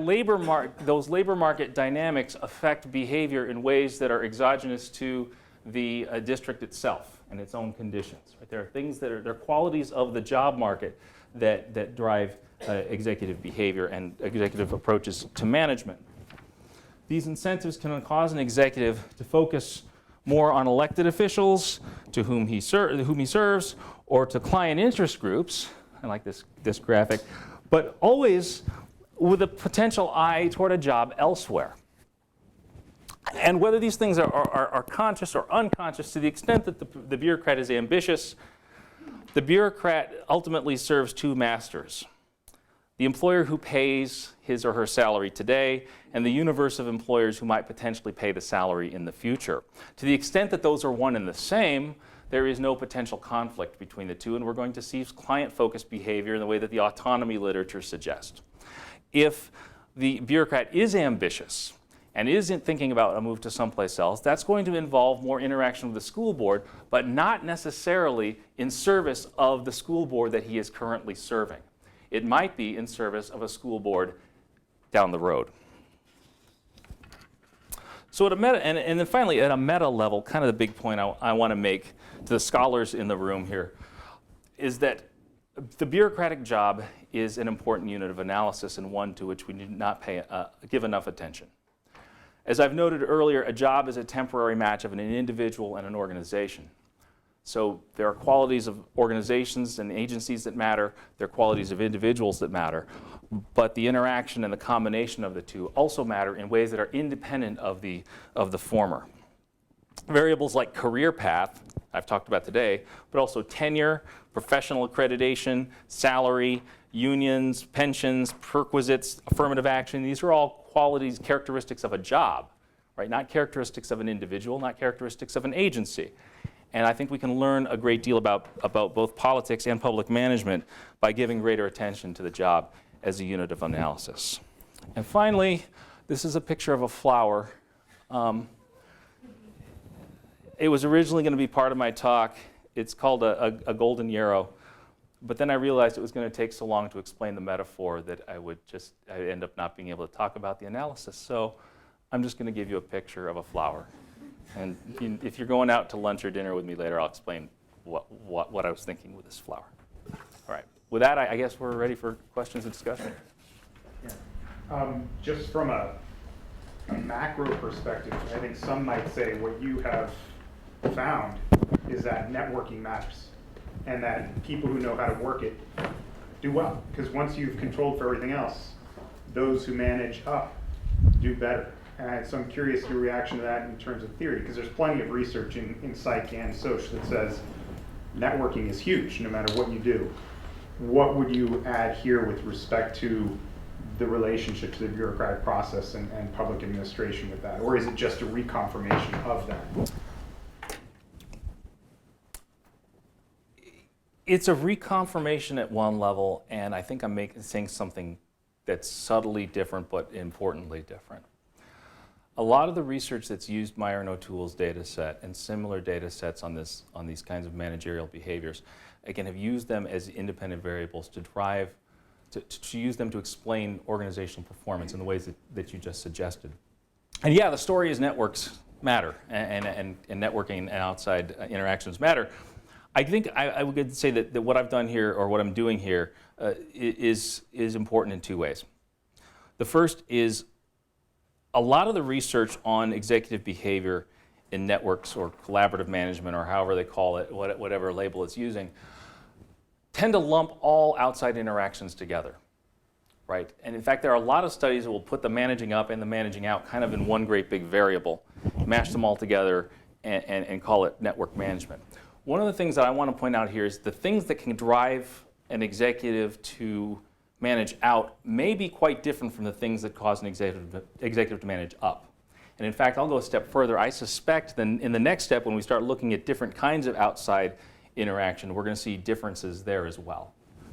those labor market dynamics affect behavior in ways that are exogenous to the district itself and its own conditions. Right? There are things that are qualities of the job market that drive executive behavior and executive approaches to management. These incentives can cause an executive to focus more on elected officials to whom he serves, or to client interest groups. I like this graphic, but always with a potential eye toward a job elsewhere. And whether these things are conscious or unconscious, to the extent that the bureaucrat is ambitious, the bureaucrat ultimately serves two masters: the employer who pays his or her salary today, and the universe of employers who might potentially pay the salary in the future. To the extent that those are one and the same, there is no potential conflict between the two, and we're going to see client-focused behavior in the way that the autonomy literature suggests. If the bureaucrat is ambitious and isn't thinking about a move to someplace else, that's going to involve more interaction with the school board, but not necessarily in service of the school board that he is currently serving. It might be in service of a school board down the road. So at a meta, and then finally at a meta level, kind of the big point I want to make to the scholars in the room here is that the bureaucratic job is an important unit of analysis and one to which we need not give enough attention. As I've noted earlier, a job is a temporary match of an individual and an organization. So there are qualities of organizations and agencies that matter, there are qualities of individuals that matter, but the interaction and the combination of the two also matter in ways that are independent of the former. Variables like career path, I've talked about today, but also tenure, professional accreditation, salary, unions, pensions, perquisites, affirmative action. These are all qualities, characteristics of a job, right? Not characteristics of an individual, not characteristics of an agency. And I think we can learn a great deal about both politics and public management by giving greater attention to the job as a unit of analysis. And finally, this is a picture of a flower. It was originally going to be part of my talk. It's called a golden yarrow. But then I realized it was going to take so long to explain the metaphor that I'd end up not being able to talk about the analysis. So I'm just going to give you a picture of a flower. And if you're going out to lunch or dinner with me later, I'll explain what I was thinking with this flower. All right. With that, I guess we're ready for questions and discussion. Yeah. Just from a macro perspective, I think some might say what you have found is that networking matters and that people who know how to work it do well. Because once you've controlled for everything else, those who manage up do better. And so I'm curious your reaction to that in terms of theory, because there's plenty of research in psych and soc that says networking is huge no matter what you do. What would you add here with respect to the relationship to the bureaucratic process and public administration with that? Or is it just a reconfirmation of that? It's a reconfirmation at one level, and I think I'm saying something that's subtly different but importantly different. A lot of the research that's used Myron O'Toole's data set and similar data sets on these kinds of managerial behaviors, again, have used them as independent variables to drive, to use them to explain organizational performance in the ways that you just suggested. And yeah, the story is networks matter, and networking and outside interactions matter. I think I would say that what I've done here, or what I'm doing here, is important in two ways. The first is a lot of the research on executive behavior in networks or collaborative management, or however they call it, whatever label it's using, tend to lump all outside interactions together, right? And in fact, there are a lot of studies that will put the managing up and the managing out kind of in one great big variable, mash them all together, and call it network management. One of the things that I want to point out here is the things that can drive an executive to manage out may be quite different from the things that cause an executive to manage up. And in fact, I'll go a step further. I suspect then in the next step, when we start looking at different kinds of outside interaction, we're going to see differences there as well.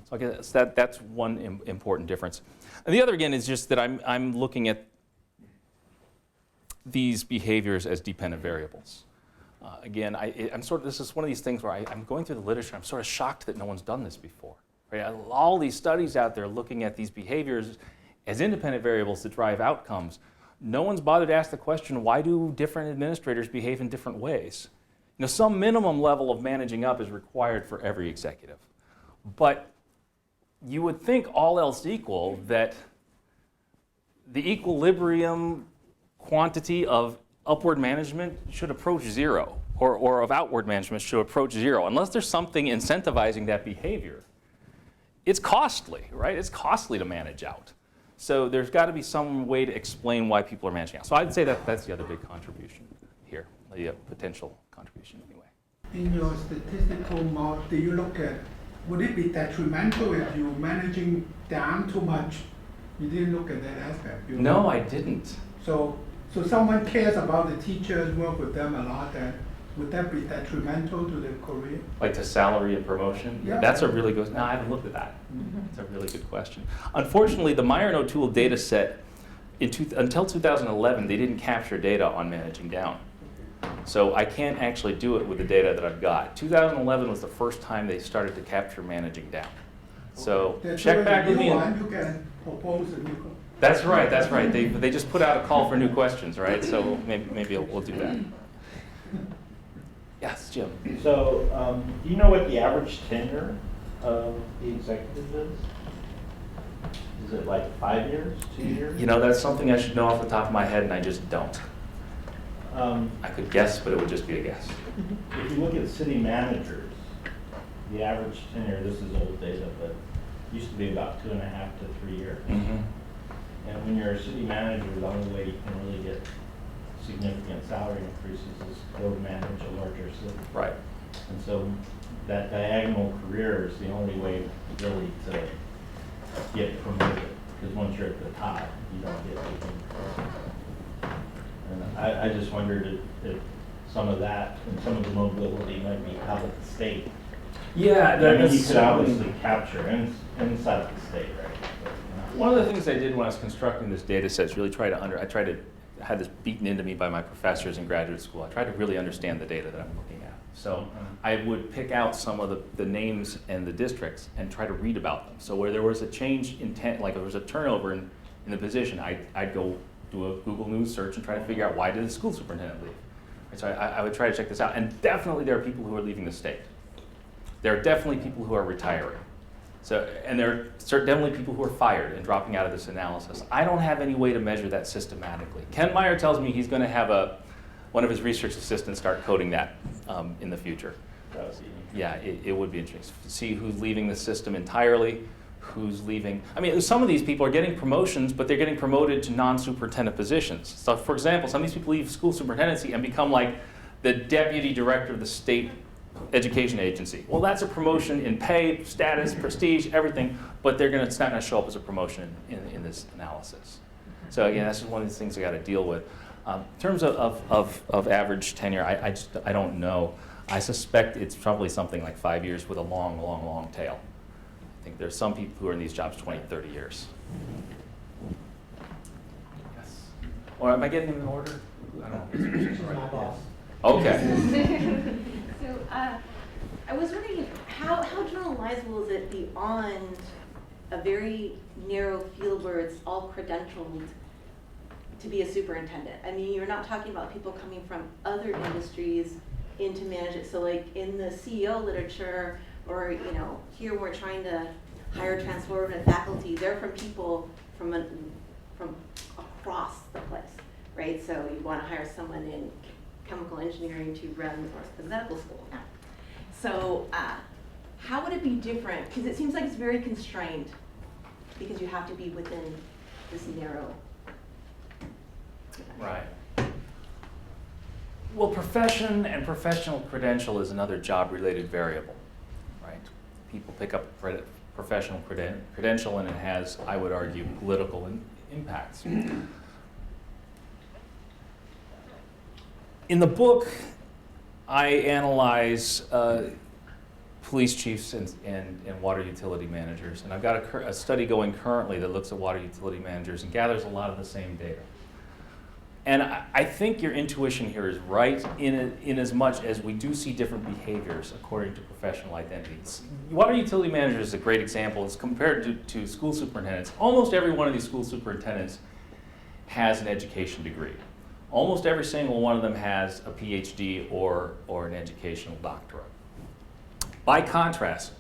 So I guess that's one important difference. And the other, again, is just that I'm looking at these behaviors as dependent variables. Again, this is one of these things where I'm going through the literature. I'm sort of shocked that no one's done this before. Right? All these studies out there looking at these behaviors as independent variables that drive outcomes. No one's bothered to ask the question, why do different administrators behave in different ways? You know, some minimum level of managing up is required for every executive. But you would think, all else equal, that the equilibrium quantity of upward management should approach zero, or of outward management should approach zero, unless there's something incentivizing that behavior. It's costly, right? It's costly to manage out. So there's got to be some way to explain why people are managing out. So I'd say that's the other big contribution here, the potential contribution anyway. In your statistical model, do you look at, would it be detrimental if you're managing down too much? You didn't look at that aspect. No, I didn't. So someone cares about the teachers, work with them a lot, and would that be detrimental to their career? Like to salary and promotion? Yeah. That's a really good, no, I haven't looked at that. It's a really good question. Unfortunately, the Myron O'Toole data set, until 2011, they didn't capture data on managing down. So I can't actually do it with the data that I've got. 2011 was the first time they started to capture managing down. So check back with me. You can propose a new one. That's right, that's right. They just put out a call for new questions, right? So maybe we'll do that. Yes, Jim. So, do you know what the average tenure of the executive is? Is it like 5 years, 2 years? You know, that's something I should know off the top of my head, and I just don't. I could guess, but it would just be a guess. If you look at city managers, the average tenure, this is old data, but used to be about 2.5 to 3 years. Mm-hmm. And when you're a city manager, the only way you can really get significant salary increases is go manage a larger city. Right. And so that diagonal career is the only way really to get promoted, because once you're at the top, you don't get anything. And I just wondered if some of that and some of the mobility might be out of the state. Yeah, I mean, you could obviously capture inside of the state, right? But, one of the things I did when I was constructing this data set is really I had this beaten into me by my professors in graduate school. I tried to really understand the data that I'm looking at. So I would pick out some of the names and the districts and try to read about them. So where there was a change in like there was a turnover in the position, I'd go do a Google News search and try to figure out why did the school superintendent leave. And so I would try to check this out. And definitely there are people who are leaving the state. There are definitely people who are retiring. So, and there are definitely people who are fired and dropping out of this analysis. I don't have any way to measure that systematically. Ken Meyer tells me he's going to have one of his research assistants start coding that in the future. that was the- Yeah, it would be interesting to see who's leaving the system entirely, who's leaving. I mean, some of these people are getting promotions, but they're getting promoted to non-superintendent positions. So, for example, some of these people leave school superintendency and become like the deputy director of the state education agency. Well, that's a promotion in pay, status, prestige, everything, but it's not going to show up as a promotion in this analysis. So again, that's just one of the things I got to deal with. In terms of average tenure, I don't know. I suspect it's probably something like 5 years with a long, long, long tail. I think there's some people who are in these jobs 20, 30 years. Yes. Or am I getting them in order? I don't know. My boss. Okay. So I was wondering how generalizable is it beyond a very narrow field where it's all credentialed to be a superintendent? I mean, you're not talking about people coming from other industries in to manage it. So like in the CEO literature, or here we're trying to hire transformative faculty, they're from people from across the place, right? So you want to hire someone in chemical engineering to run the medical school now. So how would it be different? Because it seems like it's very constrained because you have to be within this narrow. Right. Well, profession and professional credential is another job-related variable, right? People pick up professional credential and it has, I would argue, political impacts. In the book, I analyze police chiefs and water utility managers, and I've got a study going currently that looks at water utility managers and gathers a lot of the same data. And I think your intuition here is right in as much as we do see different behaviors according to professional identities. Water utility managers is a great example. It's compared to school superintendents. Almost every one of these school superintendents has an education degree. Almost every single one of them has a PhD or an educational doctorate. By contrast,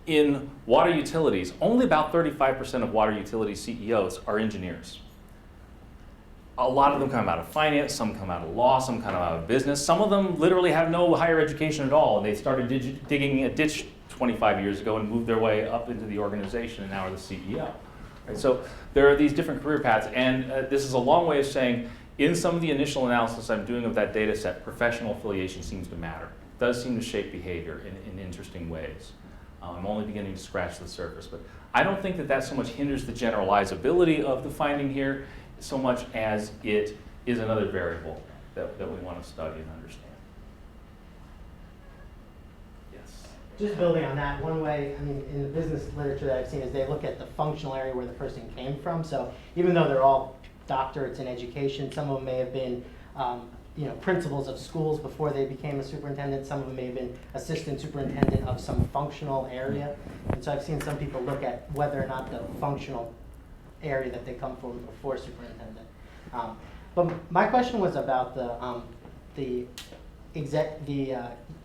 in water utilities, only about 35% of water utility CEOs are engineers. A lot of them come out of finance, some come out of law, some come out of business. Some of them literally have no higher education at all. They started digging a ditch 25 years ago and moved their way up into the organization and now are the CEO. Right? So there are these different career paths, and this is a long way of saying, in some of the initial analysis I'm doing of that data set, professional affiliation seems to matter. It does seem to shape behavior in interesting ways. I'm only beginning to scratch the surface, but I don't think that so much hinders the generalizability of the finding here, so much as it is another variable that we want to study and understand. Yes. Just building on that, one way, I mean, in the business literature that I've seen is they look at the functional area where the person came from. So even though they're all doctorates in education, some of them may have been principals of schools before they became a superintendent. Some of them may have been assistant superintendent of some functional area. And so I've seen some people look at whether or not the functional area that they come from before superintendent. But my question was about the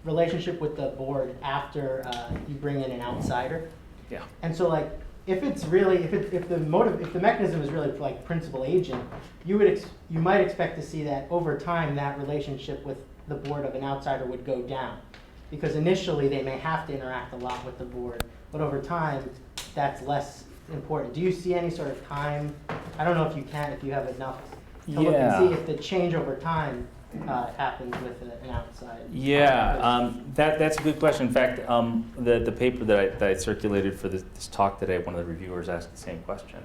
relationship with the board after you bring in an outsider. Yeah. And so like, if it's really, if the mechanism is really like principal agent, you might expect to see that over time that relationship with the board of an outsider would go down, because initially they may have to interact a lot with the board, but over time that's less important. Do you see any sort of time? I don't know if you have enough to look and see if the change over time happens with an outside. Yeah, that's a good question. In fact, the paper that I circulated for this talk today, one of the reviewers asked the same question.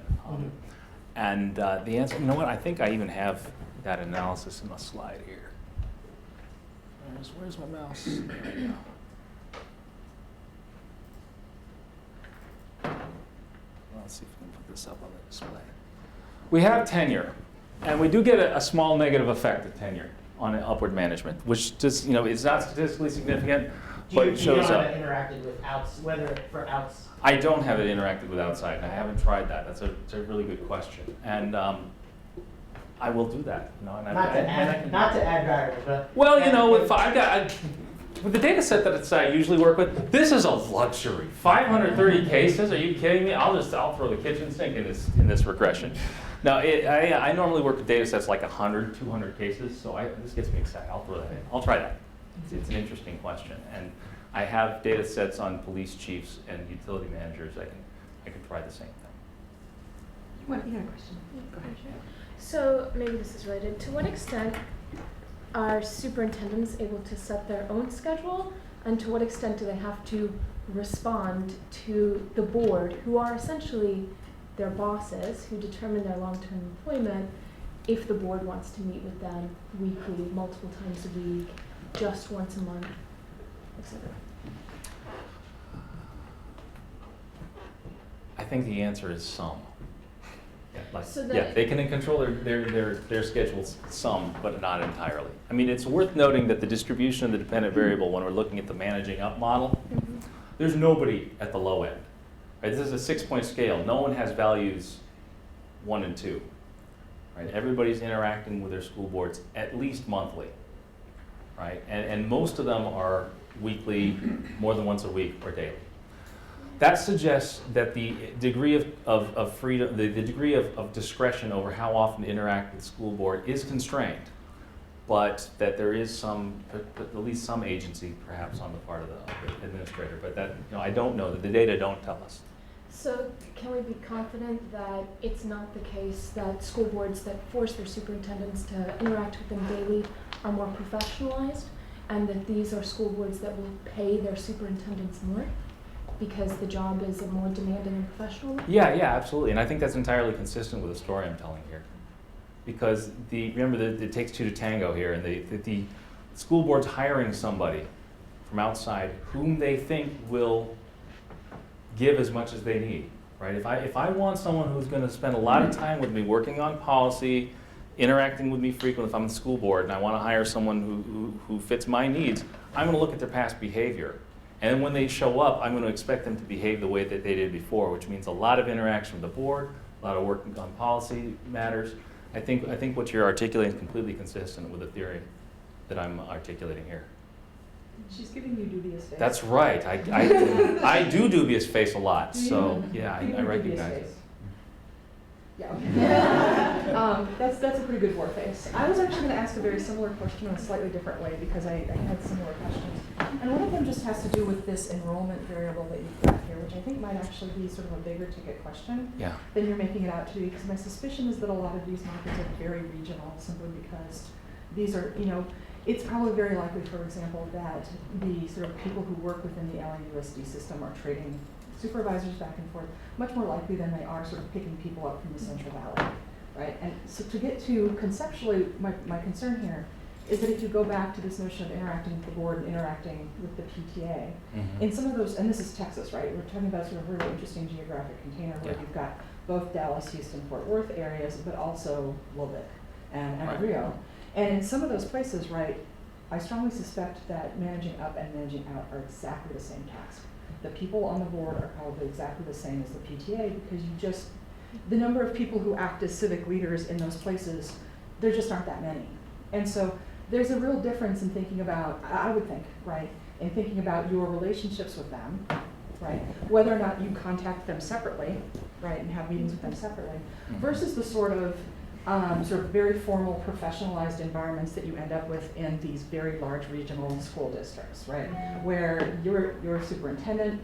And the answer, you know what, I think I even have that analysis in a slide here. Where's my mouse? There we go. Let's see if we can put this up on the display. We have tenure, and we do get a small negative effect of tenure on upward management, which just, it's not statistically significant, but it shows up. Do you have it interacted with whether for outs? I don't have it interacted with outside, and I haven't tried that. That's a really good question, and I will do that. Not to add variables, but well, if with the data set that I usually work with, this is a luxury. 530 cases? Are you kidding me? I'll throw the kitchen sink in this regression. Now, I normally work with data sets like 100, 200 cases, so this gets me excited. I'll throw that in. I'll try that. It's an interesting question, and I have data sets on police chiefs and utility managers. I can try the same thing. You had a question? Go ahead. So maybe this is related. To what extent are superintendents able to set their own schedule, and to what extent do they have to respond to the board, who are essentially their bosses, who determine their long-term employment, if the board wants to meet with them weekly, multiple times a week, just once a month, etc.? I think the answer is some. So They can control their schedules some, but not entirely. I mean, it's worth noting that the distribution of the dependent variable, when we're looking at the managing up model, there's nobody at the low end. Right? This is a 6-point scale. No one has values 1 and 2. Right? Everybody's interacting with their school boards at least monthly. Right? And most of them are weekly, more than once a week, or daily. That suggests that the degree of freedom, the degree of discretion over how often to interact with the school board is constrained, but that there is at least some agency, perhaps, on the part of the administrator. But that, I don't know. That the data don't tell us. So can we be confident that it's not the case that school boards that force their superintendents to interact with them daily are more professionalized, and that these are school boards that will pay their superintendents more because the job is a more demanding and professional one? Yeah, absolutely. And I think that's entirely consistent with the story I'm telling here. Because remember that it takes two to tango here, and the school board's hiring somebody from outside whom they think will give as much as they need, right? If I want someone who's going to spend a lot of time with me working on policy, interacting with me frequently, if I'm the school board and I want to hire someone who fits my needs, I'm going to look at their past behavior. And then when they show up, I'm going to expect them to behave the way that they did before, which means a lot of interaction with the board, a lot of work on policy matters. I think what you're articulating is completely consistent with the theory that I'm articulating here. She's giving you dubious face. That's right. I do dubious face a lot, so yeah, I recognize it. Yeah, okay. That's a pretty good war face. I was actually going to ask a very similar question in a slightly different way because I had similar questions. And one of them just has to do with this enrollment variable that you've got here, which I think might actually be sort of a bigger ticket question than you're making it out to be, because my suspicion is that a lot of these markets are very regional simply because these are, it's probably very likely, for example, that the sort of people who work within the LAUSD system are trading supervisors back and forth much more likely than they are sort of picking people up from the Central Valley, right? And so to get to conceptually, my concern here is that if you go back to this notion of interacting with the board and interacting with the PTA, in some of those, and this is Texas, right? We're talking about sort of a really interesting geographic container where you've got both Dallas, Houston, Fort Worth areas, but also Lubbock and Rio. And in some of those places, right, I strongly suspect that managing up and managing out are exactly the same task. The people on the board are probably exactly the same as the PTA because the number of people who act as civic leaders in those places, there just aren't that many. And so there's a real difference in thinking about, I would think, right, in thinking about your relationships with them, right, whether or not you contact them separately, right, and have meetings with them separately, versus the sort of very formal, professionalized environments that you end up with in these very large regional school districts, right? Where you're a superintendent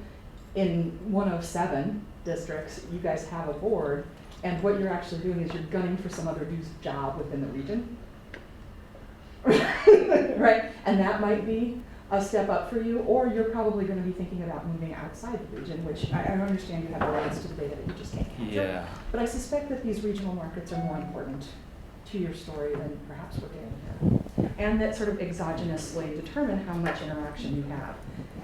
in one of 7 districts, you guys have a board, and what you're actually doing is you're gunning for some other dude's job within the region. right? And that might be a step up for you, or you're probably going to be thinking about moving outside the region, which I understand you have a rights to the data that you just can't capture. Yeah. But I suspect that these regional markets are more important to your story than perhaps we're getting here. And that sort of exogenously determine how much interaction you have,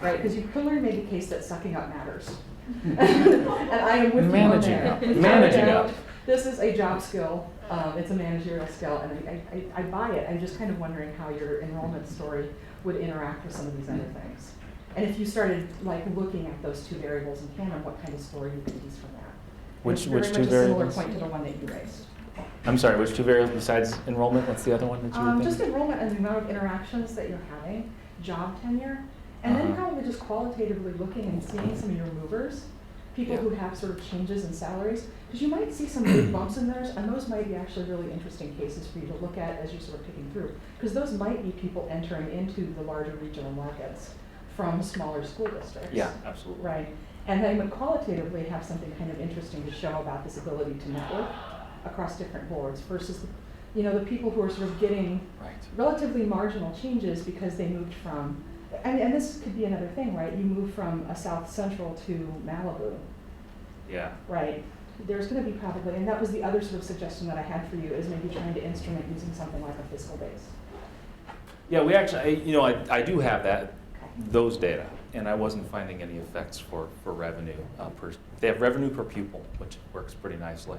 right? Because you clearly made the case that sucking up matters. And I am with Managing you on up. that. Managing up. This is a job skill. It's a managerial skill, and I buy it. I'm just kind of wondering how your enrollment story would interact with some of these other things. And if you started like looking at those two variables in tandem, what kind of story you could tease from that? Which It's very two much a similar variables? point to the one that you raised. I'm sorry, which two variables besides enrollment? What's the other one that you were Just thinking? enrollment and the amount of interactions that you're having, job tenure, and then probably just qualitatively looking and seeing some of your movers, people Yeah. who have sort of changes in salaries, because you might see some big bumps in theirs, and those might be actually really interesting cases for you to look at as you're sort of picking through, because those might be people entering into the larger regional markets from smaller school districts. Yeah, absolutely. Right, and then would qualitatively have something kind of interesting to show about this ability to network across different boards versus, the people who are sort of getting Right. relatively marginal changes because they moved from, and this could be another thing, right? You move from a South Central to Malibu, Yeah. right? There's going to be probably, and that was the other sort of suggestion that I had for you, is maybe trying to instrument using something like a fiscal base. Yeah, we actually, I do have those data, and I wasn't finding any effects for revenue. They have revenue per pupil, which works pretty nicely.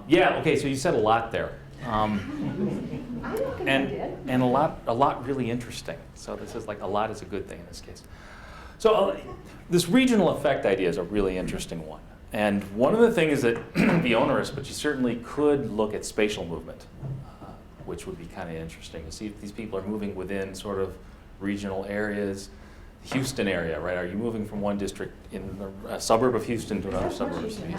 Yeah, okay, so you said a lot there. I don't think I did. And a lot really interesting. So this is like a lot is a good thing in this case. So this regional effect idea is a really interesting one. And one of the things that be onerous, but you certainly could look at spatial movement, which would be kind of interesting to see if these people are moving within sort of regional areas. Houston area, right? Are you moving from one district in a suburb of Houston to another suburb of Houston?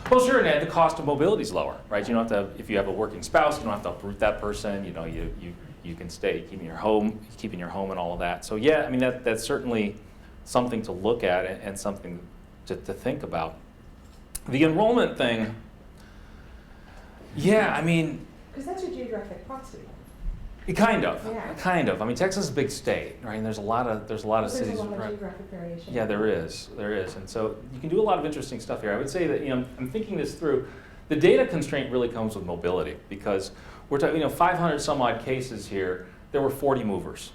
Well, sure, and the cost of mobility is lower, right? You don't have to, if you have a working spouse, you don't have to uproot that person. You can stay keeping your home and all of that. So yeah, I mean that's certainly something to look at and something to think about. The enrollment thing, yeah, I mean, Because that's your geographic proxy. kind of. Yeah. I mean, Texas is a big state, right? And there's a lot of cities. There's a lot of right? geographic variation. Yeah, there is, and so you can do a lot of interesting stuff here. I would say that I'm thinking this through. The data constraint really comes with mobility because we're talking 500 some odd cases here. There were 40 movers,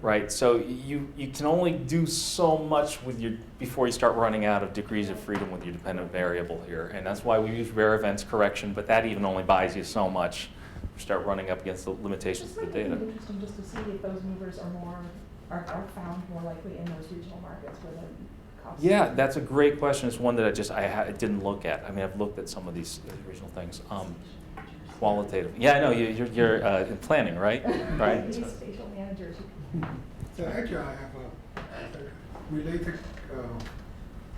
right? So you can only do so much before you start running out of degrees of freedom with your dependent variable here, and that's why we use rare events correction. But that even only buys you so much. Start running up against the limitations of the data. It's interesting just to see if those movers are found more likely in those regional markets where the costs. Yeah, that's a great question. It's one that I didn't look at. I mean, I've looked at some of these regional things. Qualitative. Yeah, I know you're in planning, right? Right. These spatial managers. So actually, I have a related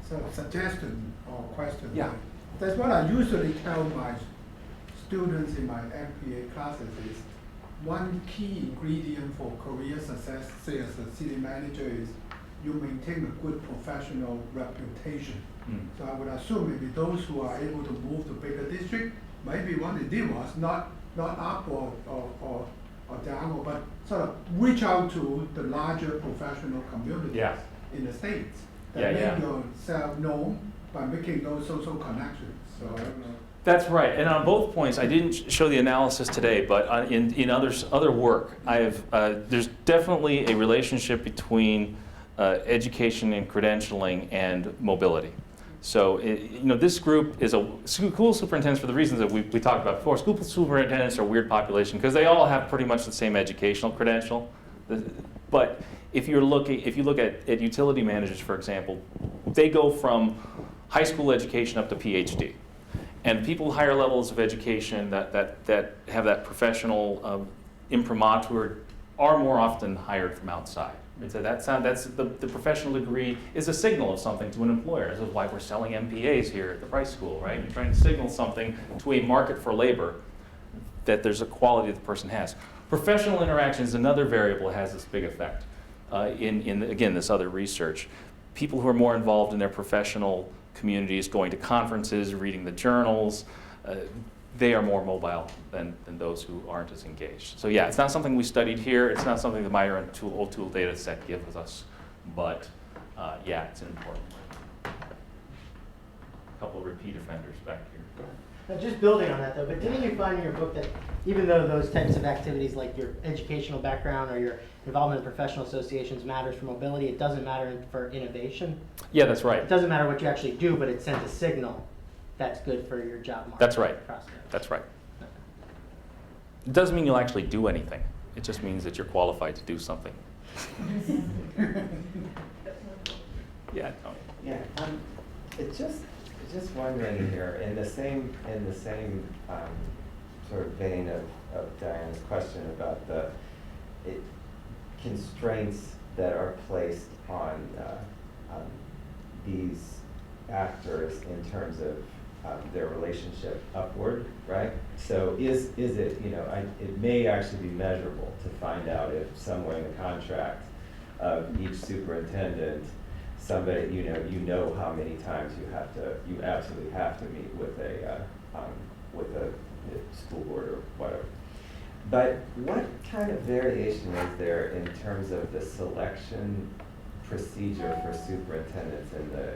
sort of suggestion or question. Yeah. That's what I usually tell my students in my MPA classes is one key ingredient for career success, say as a city manager, is you maintain a good professional reputation. So I would assume maybe those who are able to move to bigger district, maybe what they did was not up or down, but sort of reach out to the larger professional communities in the States. That make yourself known by making those social connections. So I don't know. That's right, and on both points, I didn't show the analysis today, but in other work, there's definitely a relationship between education and credentialing and mobility. So, this group is school superintendents for the reasons that we talked about before. School superintendents are a weird population because they all have pretty much the same educational credential. But if you look at utility managers, for example, they go from high school education up to PhD. And people with higher levels of education that have that professional imprimatur are more often hired from outside. So that's the professional degree is a signal of something to an employer. This is why we're selling MPAs here at the Price School, right? You're trying to signal something to a market for labor that there's a quality that the person has. Professional interaction is another variable that has this big effect. Again, this other research. People who are more involved in their professional communities, going to conferences, reading the journals, they are more mobile than those who aren't as engaged. So yeah, it's not something we studied here. It's not something the Meyer and O'Toole data set gives us, but yeah, it's an important one. A couple of repeat offenders back here. Now, just building on that though, but didn't you find in your book that even though those types of activities like your educational background or your involvement in professional associations matters for mobility, it doesn't matter for innovation? Yeah, that's right. It doesn't matter what you actually do, but it sends a signal that's good for your job market. That's right. prospects. That's right. It doesn't mean you'll actually do anything. It just means that you're qualified to do something. Yeah, Tony. Yeah, it's just wondering here, in the same sort of vein of Diana's question about the constraints that are placed on these actors in terms of their relationship upward, right? So is it, it may actually be measurable to find out if somewhere in the contract of each superintendent, somebody, you know how many times you absolutely have to meet with a school board or whatever. But what kind of variation is there in terms of the selection procedure for superintendents in the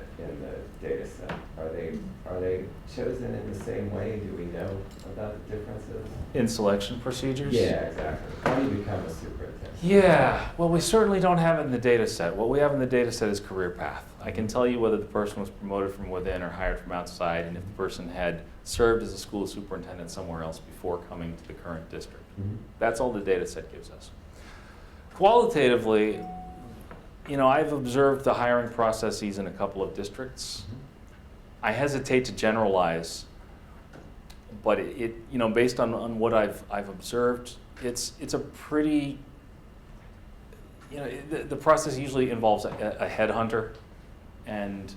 data set? Are they chosen in the same way? Do we know about the differences? In selection procedures? Yeah, exactly. How do you become a superintendent? Yeah, well, we certainly don't have it in the data set. What we have in the data set is career path. I can tell you whether the person was promoted from within or hired from outside, and if the person had served as a school superintendent somewhere else before coming to the current district. Mm-hmm. That's all the data set gives us. Qualitatively, I've observed the hiring processes in a couple of districts. I hesitate to generalize, but based on what I've observed, it's a pretty, the process usually involves a headhunter and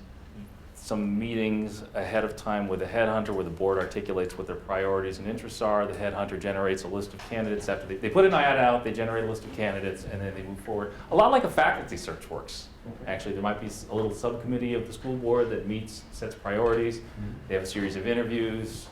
some meetings ahead of time with a headhunter where the board articulates what their priorities and interests are. The headhunter generates a list of candidates. After they put an ad out, they generate a list of candidates, and then they move forward. A lot like a faculty search works. Actually, there might be a little subcommittee of the school board that meets, sets priorities. They have a series of interviews.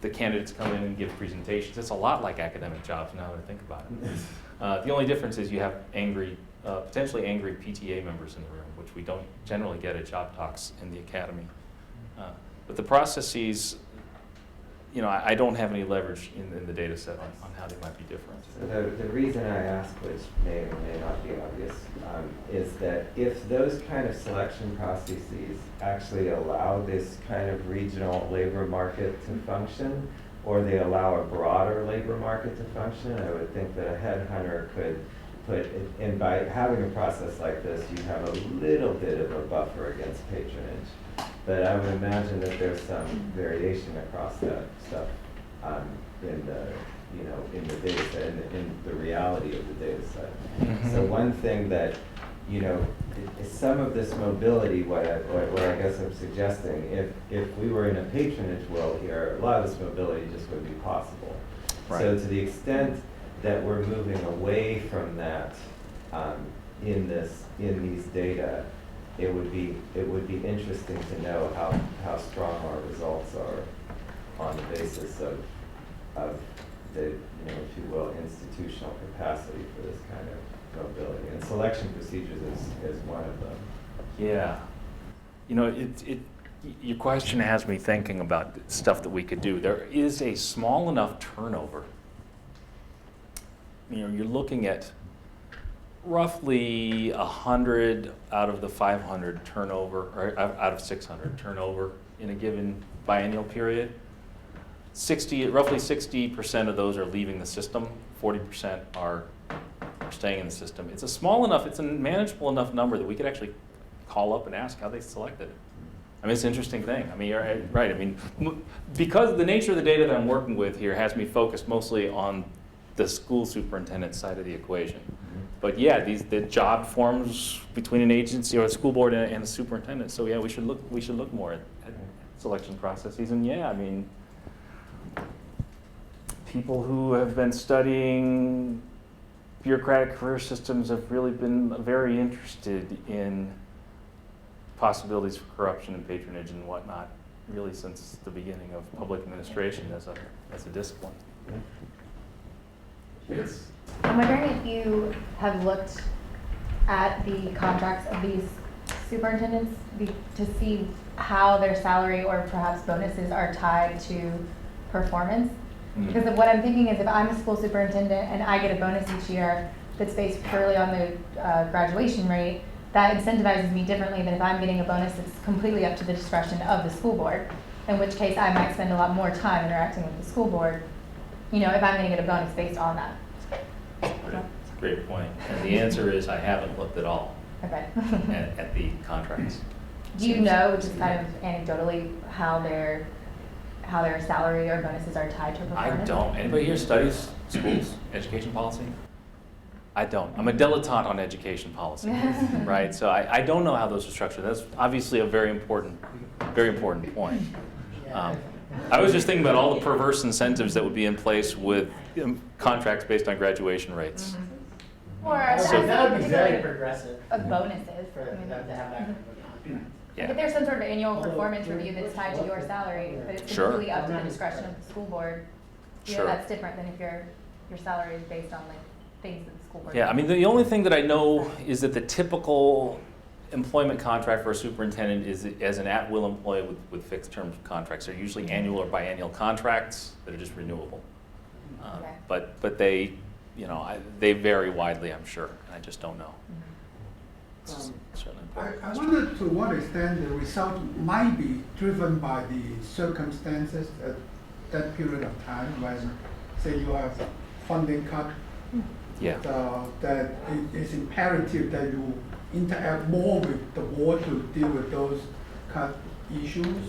The candidates come in and give presentations. It's a lot like academic jobs now that I think about it. The only difference is you have potentially angry PTA members in the room, which we don't generally get at job talks in the academy. But the processes, I don't have any leverage in the data set on how they might be different. So the reason I ask, which may or may not be obvious, is that if those kind of selection processes actually allow this kind of regional labor market to function, or they allow a broader labor market to function, I would think that a headhunter could put it, and by having a process like this, you have a little bit of a buffer against patronage. But I would imagine that there's some variation across that stuff in the data set, in the reality of the data set. Mm-hmm. So one thing that, is some of this mobility, what I guess I'm suggesting, if we were in a patronage world here, a lot of this mobility just wouldn't be possible. Right. So to the extent that we're moving away from that in these data, it would be interesting to know how strong our results are on the basis of the, if you will, institutional capacity for this kind of mobility. And selection procedures is one of them. Yeah. Your question has me thinking about stuff that we could do. There is a small enough turnover. You're looking at roughly 100 out of the 500 turnover, or out of 600 turnover in a given biennial period. Roughly 60% of those are leaving the system. 40% are staying in the system. It's a manageable enough number that we could actually call up and ask how they selected it. I mean, it's an interesting thing. I mean, you're right. I mean, because the nature of the data that I'm working with here has me focused mostly on the school superintendent side of the equation. But yeah, the job forms between an agency or a school board and a superintendent. So yeah, we should look more at selection processes. And yeah, I mean, people who have been studying bureaucratic career systems have really been very interested in possibilities for corruption and patronage and whatnot really since the beginning of public administration as a discipline. Yes. I'm wondering if you have looked at the contracts of these superintendents to see how their salary or perhaps bonuses are tied to performance. Because of what I'm thinking is if I'm a school superintendent and I get a bonus each year that's based purely on the graduation rate, that incentivizes me differently than if I'm getting a bonus that's completely up to the discretion of the school board, in which case I might spend a lot more time interacting with the school board, if I'm going to get a bonus based on that. Great point. And the answer is I haven't looked at all Okay. at the contracts. Do you know, just kind of anecdotally, how their salary or bonuses are tied to performance? I don't. Anybody here studies schools, education policy? I don't. I'm a dilettante on education policy, right? So I don't know how those are structured. That's obviously a very important point. I was just thinking about all the perverse incentives that would be in place with contracts based on graduation rates. Or That would be very progressive of bonuses. for them to have that kind of a contract. Like if there's some sort of annual performance review that's tied to your salary, but it's Sure. completely up to the discretion of the school board, Sure. that's different than if your salary is based on like things that the school board. Yeah, I mean, the only thing that I know is that the typical employment contract for a superintendent is as an at-will employee with fixed term contracts. They're usually annual or biennial contracts that are just renewable. Okay. But they, they vary widely, I'm sure, and I just don't know. It's just certainly important. I wonder to what extent the result might be driven by the circumstances at that period of time when, say, you have funding cut. Yeah. That it is imperative that you interact more with the board to deal with those cut issues.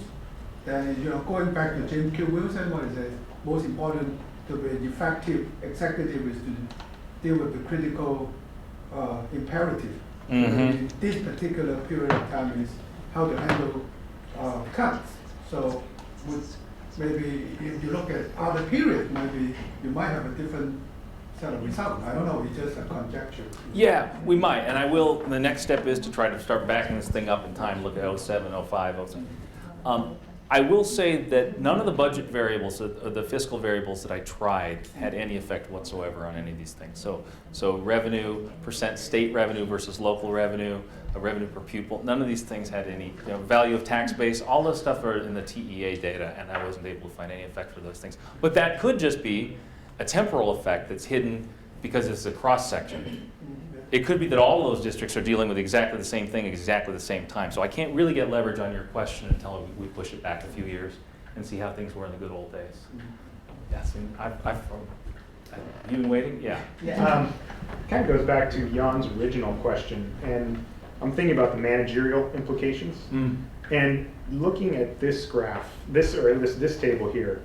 Then, going back to James Q. Wilson, what is it? Most important to be effective executive is to deal with the critical imperative. In this particular period of time is how to handle cuts. So maybe if you look at other periods, maybe you might have a different set of results. I don't know, it's just a conjecture. Yeah, we might, and I will. The next step is to try to start backing this thing up in time, look at 07, 05, 07. I will say that none of the budget variables, the fiscal variables that I tried, had any effect whatsoever on any of these things. So revenue, percent state revenue versus local revenue, revenue per pupil, none of these things had any, value of tax base, all those stuff are in the TEA data, and I wasn't able to find any effect for those things. But that could just be a temporal effect that's hidden because it's a cross-section. It could be that all those districts are dealing with exactly the same thing at exactly the same time. So I can't really get leverage on your question until we push it back a few years and see how things were in the good old days. Yes, and you been waiting? Yeah. Kind of goes back to Jan's original question, and I'm thinking about the managerial implications. And looking at this graph, this table here,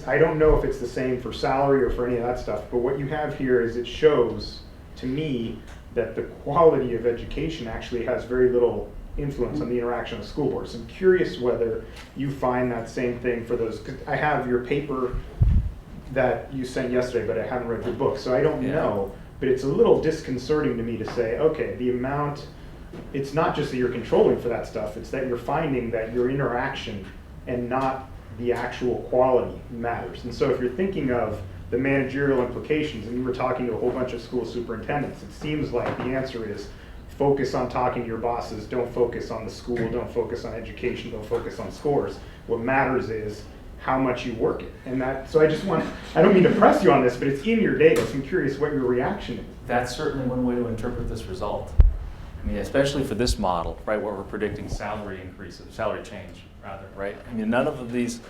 I don't know if it's the same for salary or for any of that stuff, but what you have here is it shows to me that the quality of education actually has very little influence on the interaction of school boards. I'm curious whether you find that same thing for those, because I have your paper that you sent yesterday, but I haven't read your book, so I don't know, but it's a little disconcerting to me to say, okay, the amount, it's not just that you're controlling for that stuff, it's that you're finding that your interaction and not the actual quality matters. And so if you're thinking of the managerial implications, and you were talking to a whole bunch of school superintendents, it seems like the answer is focus on talking to your bosses, don't focus on the school, don't focus on education, don't focus on scores. What matters is how much you work it. And so I don't mean to press you on this, but it's in your data, so I'm curious what your reaction is. That's certainly one way to interpret this result. I mean, especially for this model, right, where we're predicting salary change, right? I mean, none of these.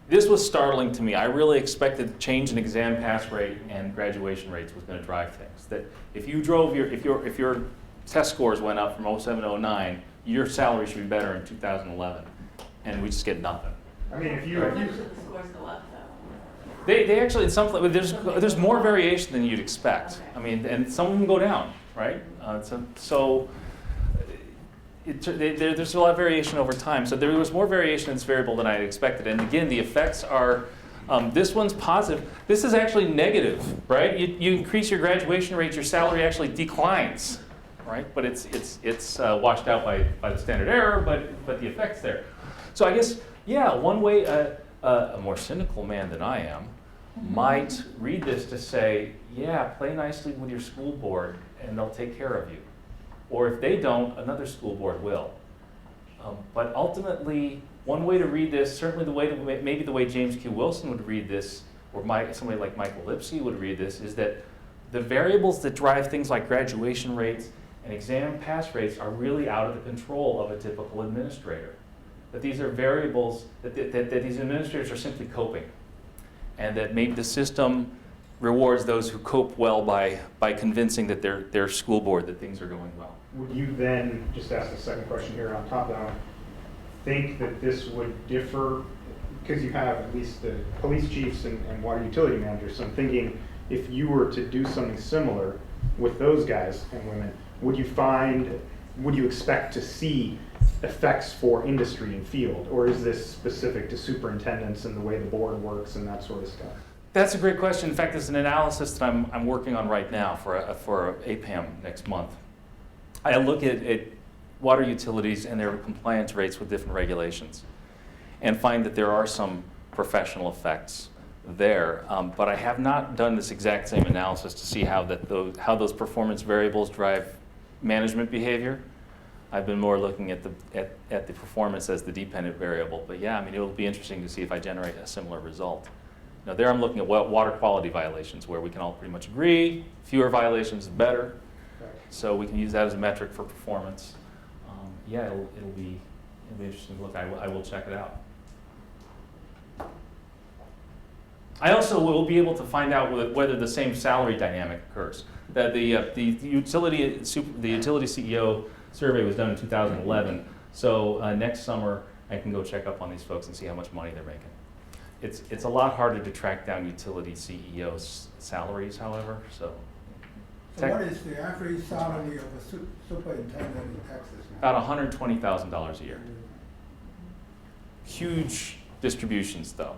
This was startling to me. I really expected change in exam pass rate and graduation rates was going to drive things. That if you drove if your test scores went up from 07 to 09, your salary should be better in 2011, and we just get nothing. I mean, How much should the scores go up, though? They actually in some there's more variation than you'd expect. Okay. I mean, and some of them go down, right? There's a lot of variation over time. So there was more variation in this variable than I had expected. And again, the effects are, this one's positive. This is actually negative, right? You increase your graduation rate, your salary actually declines, right? But it's washed out by the standard error, but the effect's there. So I guess, yeah, one way a more cynical man than I am might read this to say, yeah, play nicely with your school board and they'll take care of you. Or if they don't, another school board will. But ultimately, one way to read this, certainly the way that maybe the way James Q. Wilson would read this, or somebody like Michael Lipsey would read this, is that the variables that drive things like graduation rates and exam pass rates are really out of the control of a typical administrator. That these are variables that these administrators are simply coping. And that maybe the system rewards those who cope well by convincing that their school board that things are going well. Would you then, just ask the second question here on top of that, think that this would differ, because you have at least the police chiefs and water utility managers, so I'm thinking if you were to do something similar with those guys and women, would you expect to see effects for industry and field, or is this specific to superintendents and the way the board works and that sort of stuff? That's a great question. In fact, there's an analysis that I'm working on right now for APAM next month. I look at water utilities and their compliance rates with different regulations and find that there are some professional effects there. But I have not done this exact same analysis to see how those performance variables drive management behavior. I've been more looking at the performance as the dependent variable. But yeah, I mean, it'll be interesting to see if I generate a similar result. Now there I'm looking at water quality violations where we can all pretty much agree, fewer violations is better. So we can use that as a metric for performance. Yeah, it'll be interesting to look. I will check it out. I also will be able to find out whether the same salary dynamic occurs. That the utility CEO survey was done in 2011. So next summer I can go check up on these folks and see how much money they're making. It's a lot harder to track down utility CEOs' salaries, however. So what is the average salary of a superintendent in Texas now? about $120,000 a year. Huge distributions, though.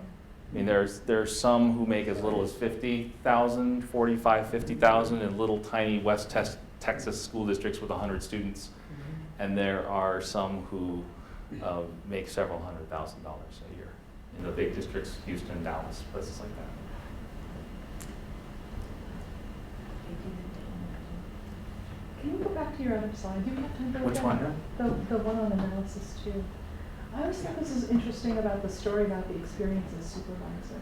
I mean, there's some who make as little as $50,000, $45,000, $50,000 in little tiny West Texas school districts with 100 students, and there are some who make several $100,000 a year in the big districts, Houston, Dallas, places like that. Can you go back to your other slide? Do you have time to look Which at one? The one on analysis too. I always think this is interesting about the story about the experience as supervisor.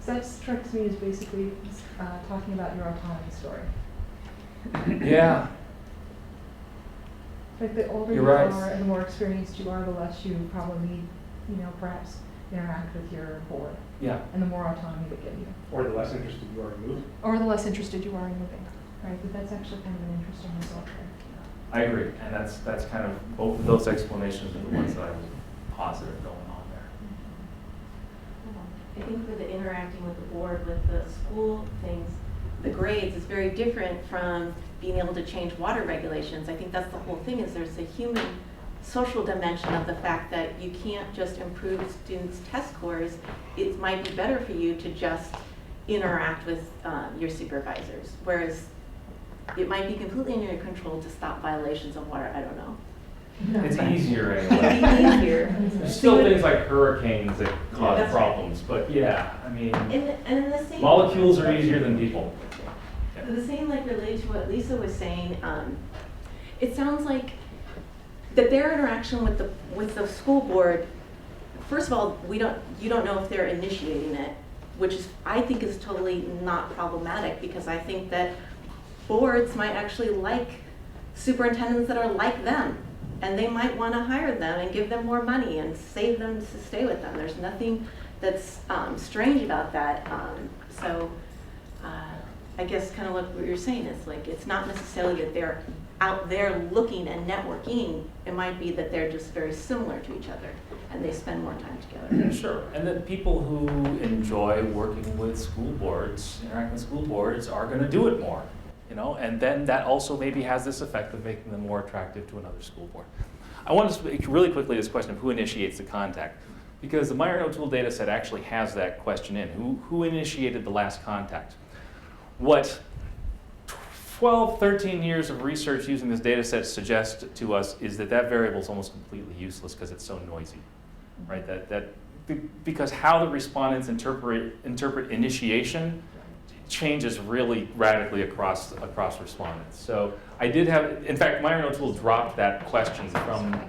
So that strikes me as basically talking about your autonomy story. Yeah. Like the older You're you right. are and the more experienced you are, the less you probably, perhaps interact with your board. Yeah. And the more autonomy they give you. Or the less interested you are in moving. Or the less interested you are in moving. Right, but that's actually kind of an interesting result there. I agree, and that's kind of both of those explanations are the ones that I was positive going on there. I think for the interacting with the board, with the school things, the grades is very different from being able to change water regulations. I think that's the whole thing, is there's a human social dimension of the fact that you can't just improve students' test scores. It might be better for you to just interact with your supervisors, whereas it might be completely in your control to stop violations of water. I don't know. It's easier anyway. It'd be easier. There's still things like hurricanes that cause that's problems, but yeah, I mean, And the same molecules are easier than people. The same, like, related to what Lisa was saying, it sounds like that their interaction with the school board, first of all, you don't know if they're initiating it, which is, I think, is totally not problematic, because I think that boards might actually like superintendents that are like them, and they might want to hire them and give them more money and save them to stay with them. There's nothing that's strange about that. I guess kind of what you're saying is, like, it's not necessarily that they're out there looking and networking. It might be that they're just very similar to each other and they spend more time together. Sure, and then people who enjoy working with school boards, interacting with school boards, are going to do it more. And then that also maybe has this effect of making them more attractive to another school board. I want to speak really quickly to this question of who initiates the contact, because the Meyer O'Toole data set actually has that question in. Who initiated the last contact? What 12, 13 years of research using this data set suggest to us is that variable is almost completely useless because it's so noisy. right? Because how the respondents interpret initiation changes really radically across respondents. So I did have, in fact, Myron O'Toole dropped that question from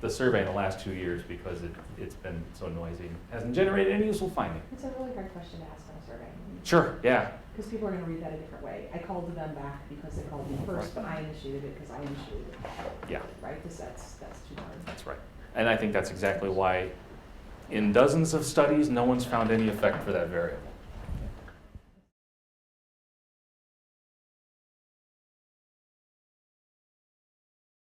the survey in the last 2 years because it's been so noisy and hasn't generated any useful finding. It's a really great question to ask on a survey. Sure, yeah. Because people are going to read that a different way. I called them back because they called me first, but I initiated it because I initiated it. Yeah. Right? Because that's too hard. That's right. And I think that's exactly why in dozens of studies, no one's found any effect for that variable.